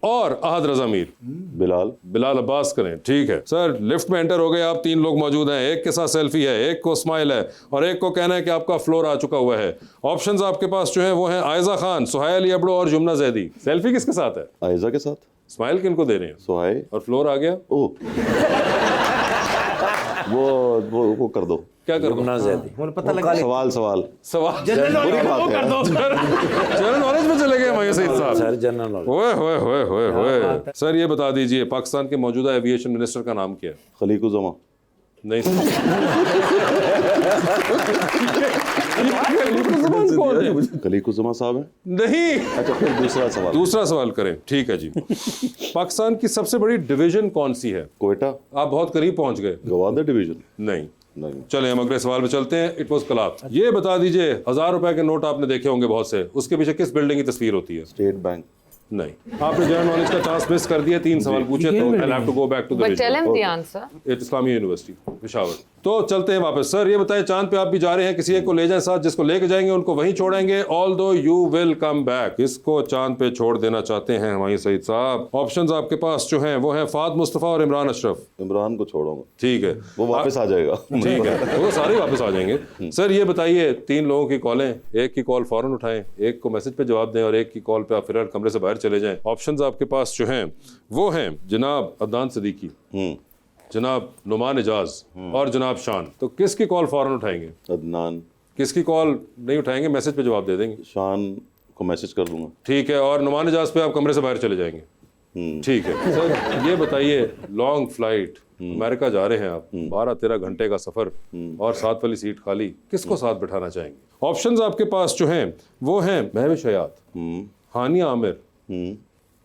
और अहद रजा मीर। बिलाल अब्बास करें। ठीक है सर। लिफ्ट में एंटर हो गए आप, 3 लोग मौजूद हैं, एक के साथ सेल्फी है, एक को स्माइल है और एक को कहना है कि आपका फ्लोर आ चुका हुआ है। ऑप्शंस आपके पास जो हैं वो हैं आयजा खान, सुहायल अबड़ो और जुमना जैदी। सेल्फी किसके साथ है? आयजा के साथ। स्माइल किनको दे रहे हैं? सुहायल। और फ्लोर आ गया? ओ वो कर दो। क्या कर दो? पता लगा। सवाल जनरल नॉलेज में चले गए हुमायूं सईद साहब। Sir general knowledge. ओए सर ये बता दीजिए, पाकिस्तान के मौजूदा एविएशन मिनिस्टर का नाम क्या है? खलीकुज़्ज़मा। नहीं। खलीकुज़्ज़मा साहब हैं? नहीं। अच्छा, फिर दूसरा सवाल करें। ठीक है जी। पाकिस्तान की सबसे बड़ी डिवीजन कौन सी है? कोयटा। आप बहुत करीब पहुंच गए। गवादर डिवीजन। नहीं। चले हम अगले सवाल पे चलते हैं। इट वाज कलाप। ये बता दीजिए, 1000 रुपए के नोट आपने देखे होंगे बहुत से, उसके पीछे किस बिल्डिंग की तस्वीर होती है? State bank. नहीं, आपने जनरल नॉलेज का चांस मिस कर दिया। 3 सवाल पूछे तो I have to go back to the But tell him the answer. Islami university Peshawar. तो चलते हैं वापस। सर ये बताएं, चांद पे आप भी जा रहे हैं, किसी एक को ले जाएं साथ, जिसको लेके जाएंगे उनको वहीं छोड़ेंगे, although you will come back. किसको चांद पे छोड़ देना चाहते हैं हुमायूं सईद साहब? ऑप्शंस आपके पास जो हैं वो हैं फहद मुस्तफ़ा और इमरान अशरफ। इमरान को छोड़ूंगा। ठीक है, वो वापस आ जाएगा। ठीक है, वो सारे वापस आ जाएंगे। सर ये बताइए, 3 लोगों की कॉलें, एक की कॉल फौरन उठाएं, एक को मैसेज पे जवाब दें और एक की कॉल पे आप फिर कमरे से बाहर चले जाएं। ऑप्शंस आपके पास जो हैं वो हैं जनाब अदनान सिद्दीकी, जनाब नुमान एजाज और जनाब शान। तो किसकी कॉल फौरन उठाएंगे? अदनान। किसकी कॉल नहीं उठाएंगे? मैसेज पे जवाब दे देंगे। शान को मैसेज कर दूंगा। ठीक है, और नुमान एजाज पे आप कमरे से बाहर चले जाएंगे। ठीक है। सर ये बताइए, लॉन्ग फ्लाइट, अमेरिका जा रहे हैं आप, 12-13 घंटे का सफर और 7 वाली सीट खाली, किसको साथ बिठाना चाहेंगे? ऑप्शंस आपके पास जो हैं वो हैं महविश हयात, हानिया आमिर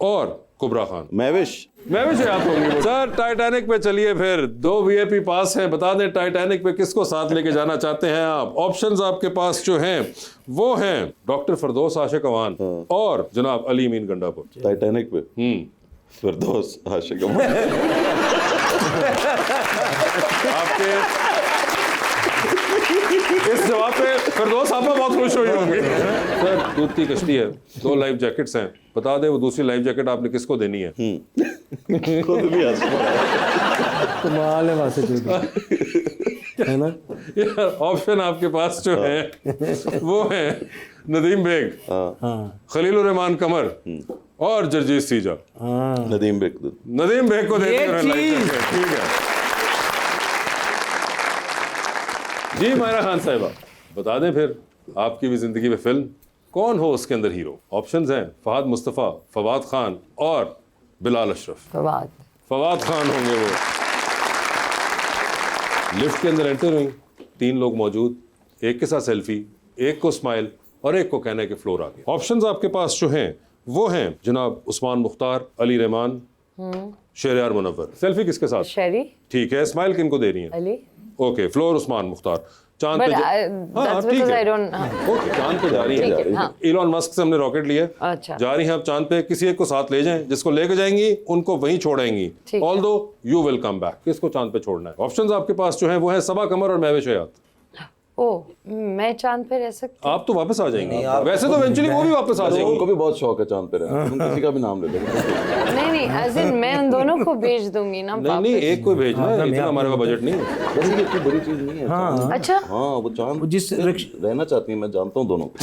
और कुबरा खान। महविश हयात होंगी। सर टाइटैनिक पे चलिए फिर, 2 वीआईपी पास हैं, बता दें टाइटैनिक पे किसको साथ लेके जाना चाहते हैं आप? ऑप्शंस आपके पास जो हैं वो हैं डॉक्टर फरदौस आशिक अवान और जनाब अली अमीन गंडापुर। टाइटैनिक पे फरदौस आशिक अवान। आपके इस जवाब पे फिरदौस आपा बहुत खुश हुई होंगी। सर दूध की कश्ती है, 2 लाइफ जैकेट्स हैं, बता दें वो दूसरी लाइफ जैकेट आपने किसको देनी है? खुद भी कमाल है वासे है ना। ऑप्शन आपके पास जो है वो है नदीम बेग, खलीलुर रहमान कमर और जरजीत सीजा। नदीम बेग को देते हैं लाइफ जैकेट। ठीक है जी। मायरा खान साहिबा बता दें फिर, आपकी भी जिंदगी में फिल्म, कौन हो उसके अंदर हीरो? ऑप्शंस हैं फहद मुस्तफ़ा, फवाद खान और बिलाल अशरफ। फवाद खान होंगे वो। लिफ्ट के अंदर एंटर हुई, 3 लोग मौजूद, एक के साथ सेल्फी, एक को स्माइल और एक को कहना है कि फ्लोर आ गया। ऑप्शंस आपके पास जो हैं वो हैं जनाब उस्मान मुख्तार, अली रहमान, शहरयार मुनव्वर। सेल्फी किसके साथ? शेरी। ठीक है, स्माइल किनको दे रही है? अली। Okay, floor Usman Mukhtar. चांद पे चांद पे जा रही है। इलॉन मस्क से हमने रॉकेट लिया, अच्छा। जा रही हैं आप चांद पे, किसी एक को साथ ले जाएं, जिसको लेके जाएंगी उनको वहीं छोड़ेंगी, although you will come back. किसको चांद पे छोड़ना है? ऑप्शंस आपके पास जो हैं वो है सबा कमर और महविश हयात। मैं चांद पे रह सकती? आप तो वापस आ जाएंगे, वैसे तो इवेंचुअली वो भी वापस आ जाएंगे। उनको भी बहुत शौक है चांद पे रहना, तुम किसी का भी नाम ले लो। नहीं एज इन मैं उन दोनों को भेज दूंगी ना। नहीं एक को भेजना है, इतना हमारे पास बजट नहीं है। वैसे ये कोई बड़ी चीज नहीं है। हाँ। अच्छा हाँ, वो चांद जिस रहना चाहती है, मैं जानता हूँ दोनों को।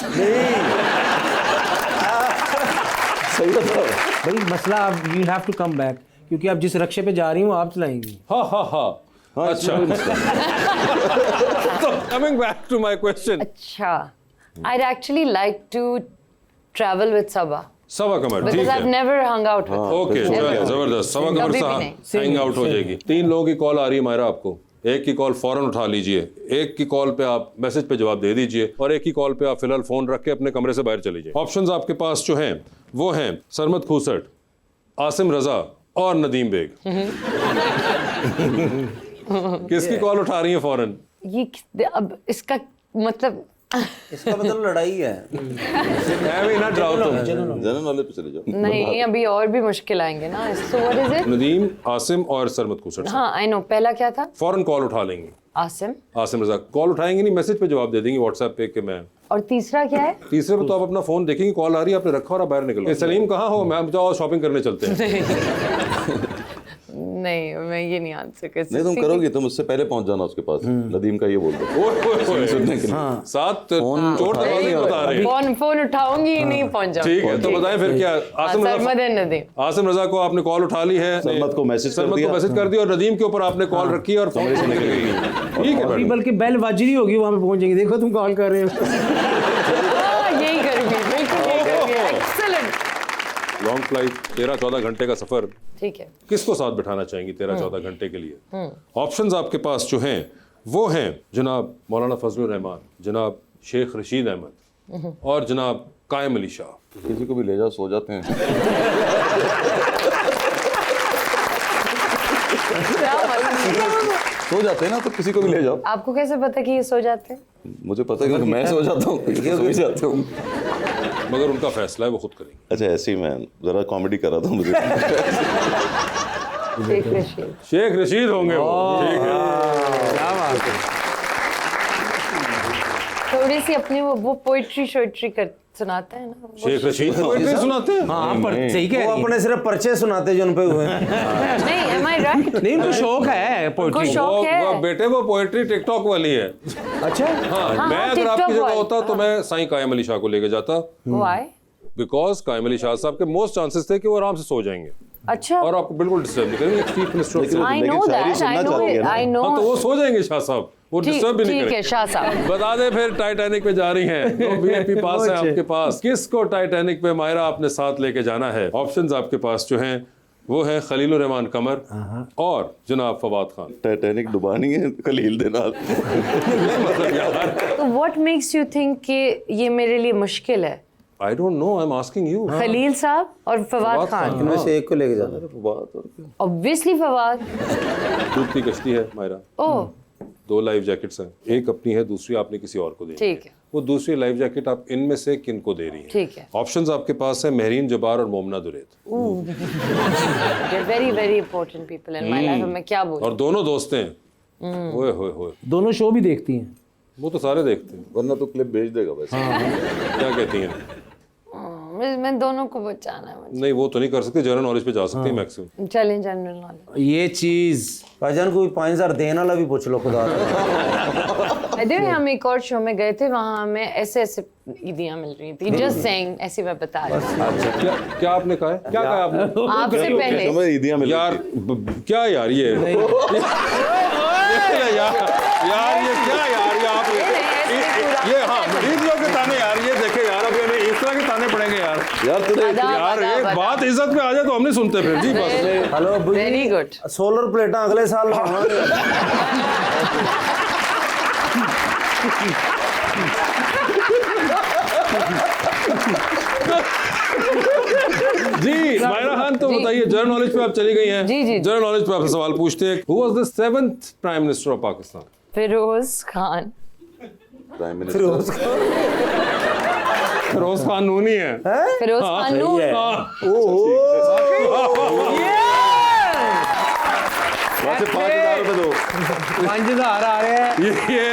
सही बताओ भाई, मसला आप you have to come back, क्योंकि आप जिस रक्षे पे जा रही हूँ आप चलाएंगी। हाँ अच्छा। So coming back to my question. अच्छा, I'd actually like to travel with Sabah. सबा कमर, ठीक है। Because I've never hung out with her. Okay, जबरदस्त। सबा कमर से हैंग आउट हो जाएगी। 3 लोगों की कॉल आ रही है मायरा आपको, एक की कॉल फौरन उठा लीजिए, एक की कॉल पे आप मैसेज पे जवाब दे दीजिए और एक की कॉल पे आप फिलहाल फोन रख के अपने कमरे से बाहर चले जाइए। ऑप्शंस आपके पास जो हैं वो हैं सरमद खूसट, आसिम रजा और नदीम बेग। किसकी कॉल उठा रही है फौरन? ये अब इसका मतलब लड़ाई है। ना ड्राओ तुम, जनरल नॉलेज पे चले जाओ। नहीं अभी और भी मुश्किल आएंगे ना। So what is it? Nadeem, Asim और सरमद खूसट। हाँ आई नो, पहला क्या था? फौरन कॉल उठा लेंगे। आसिम रजा कॉल उठाएंगे नहीं, मैसेज पे जवाब दे देंगे व्हाट्सएप पे कि मैं। और तीसरा क्या है? तीसरे पे तो आप अपना फोन देखेंगे, कॉल आ रही है, आपने रखा और आप बाहर निकल गए। सलीम कहाँ हो? मैं जाओ शॉपिंग करने चलते हैं। नहीं मैं ये नहीं आंसर कर सकती। नहीं तुम करोगी, तुम उससे पहले पहुंच जाना उसके पास। नदीम का ये बोल दो सुनने के लिए। साथ चोट नहीं बता रहे। फोन उठाऊंगी नहीं पहुंच जाऊंगी। ठीक है, तो बताएं फिर क्या? आसिम रजा को आपने कॉल उठा ली है, सरमद को मैसेज कर दिया और नदीम के ऊपर आपने कॉल रखी है और फोन से निकल गई। ठीक है, बल्कि बेल बज रही होगी, वहां पे पहुंच जाएंगे। देखो तुम कॉल कर रहे हो। यही करूंगी, बिल्कुल यही करूंगी। एक्सीलेंट। लॉन्ग फ्लाइट, 13-14 घंटे का सफर, ठीक है। किसको साथ बिठाना चाहेंगी 13-14 घंटे के लिए? ऑप्शंस आपके पास जो हैं वो हैं जनाब मौलाना फजलुर रहमान, जनाब शेख रशीद अहमद और जनाब कायम अली शाह। किसी को भी ले जाओ, सो जाते हैं। सो जाते हैं ना, तो किसी को भी ले जाओ। आपको कैसे पता कि ये सो जाते हैं? मुझे पता है कि मैं सो जाता हूँ, सो ही जाते हूँ। मगर उनका फैसला है, वो खुद करेंगे। अच्छा ऐसे ही मैं जरा कॉमेडी कर रहा था मुझे। शेख रशीद होंगे वो। ठीक है, क्या बात है। थोड़ी सी अपनी वो पोइट्री शोइट्री कर सुनाते हैं ना। शेख रशीद पोइट्री सुनाते हैं। हाँ पर सही कह रही वो है। अपने सिर्फ पर्चे सुनाते जो उन पे हुए नहीं, am I right? नहीं उनको शौक है पोइट्री। उनको शौक है। वो बेटे वो पोइट्री टिकटॉक वाली है। अच्छा हाँ, मैं अगर आपकी TikTok जगह वाली। होता तो मैं साईं कायम अली शाह को लेके जाता, Why? बिकॉज कायम अली शाह साहब के मोस्ट चांसेस थे कि वो आराम से सो जाएंगे अच्छा। और आपको बिल्कुल डिस्टर्ब नहीं करेंगे। Chief minister I know that, I know हाँ, तो वो सो जाएंगे शाह साहब, वो डिस्टर्ब भी नहीं ठीक है करेंगे। शाह साहब। बता दे फिर टाइटैनिक पे जा रही हैं, तो वीआईपी पास है आपके पास। किसको टाइटैनिक पे मायरा आपने साथ लेके जाना है? ऑप्शंस आपके पास जो हैं वो है खलीलुर रहमान कमर और जनाब फवाद खान। टाइटैनिक डुबानी है खलील दे नाल। मतलब यार, तो व्हाट मेक्स यू थिंक कि ये मेरे लिए मुश्किल है? I don't know, I am asking you. Khalil साहब और फवाद खान, इनमें से एक को लेके जाना। ऑब्वियसली फवाद। दूध की कश्ती है मायरा, ओह 2 लाइफ जैकेट्स हैं, एक अपनी है, दूसरी आपने किसी और को देनी ठीक है, वो दूसरी लाइफ जैकेट आप इनमें से किन को दे रही हैं? ठीक है। ऑप्शंस आपके पास है महरीन जबार और Momina Duraid. Very very important people in my life. मैं क्या बोलूं? और दोनों दोस्त हैं। ओए होए होए, दोनों शो भी देखती हैं। वो तो सारे देखते हैं, वरना तो क्लिप भेज देगा वैसे। क्या कहती हैं? मैं दोनों को बचाना है मुझे। नहीं वो तो नहीं कर सकते, जनरल नॉलेज पे जा सकती है मैक्सिमम। चलें जनरल नॉलेज। ये चीज भाईजान कोई 5000 देने वाला भी पूछ लो खुदा। हम एक और शो में गए थे, वहाँ हमें ऐसे ऐसे ईदियाँ मिल रही थी। जस्ट सेइंग, ऐसी मैं बता रही हूँ। अच्छा, क्या आपने कहा है? क्या कहा आपने? आपसे पहले समय ईदियां मिल यार क्या यार ये यार ये क्या यार ये आप ये हाँ ईद लोग के ताने यार, ये देखे यार अब हमें इस तरह के ताने पड़ेंगे यार। यार तूने यार एक बात इज्जत में आ जाए तो हम नहीं सुनते फिर जी बस। Hello very good. सोलर प्लेटा अगले साल लगावांगे। जी मायरा खान, तो बताइए जनरल नॉलेज पे आप चली गई हैं। जी, जी। जनरल नॉलेज पे आपसे सवाल पूछते हैं, who was the 7th prime minister of Pakistan? Feroz Khan. Prime minister Feroz Khan Noon है। फिरोज खान नून। वैसे 5000 रुपए दो। 5000 आ रहे हैं। ये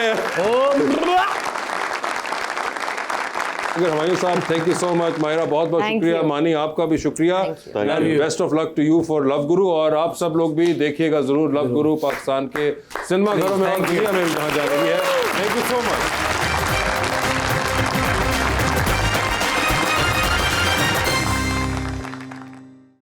अगर हुमायूं साहब, thank you so much. Maira बहुत बहुत Thank शुक्रिया। you. मानी आपका भी शुक्रिया। Best of luck to you for love Guru. और आप सब लोग भी देखिएगा जरूर लव गुरु, पाकिस्तान के सिनेमा घरों में और दुनिया में जहाँ जा रही है। Thank you so much.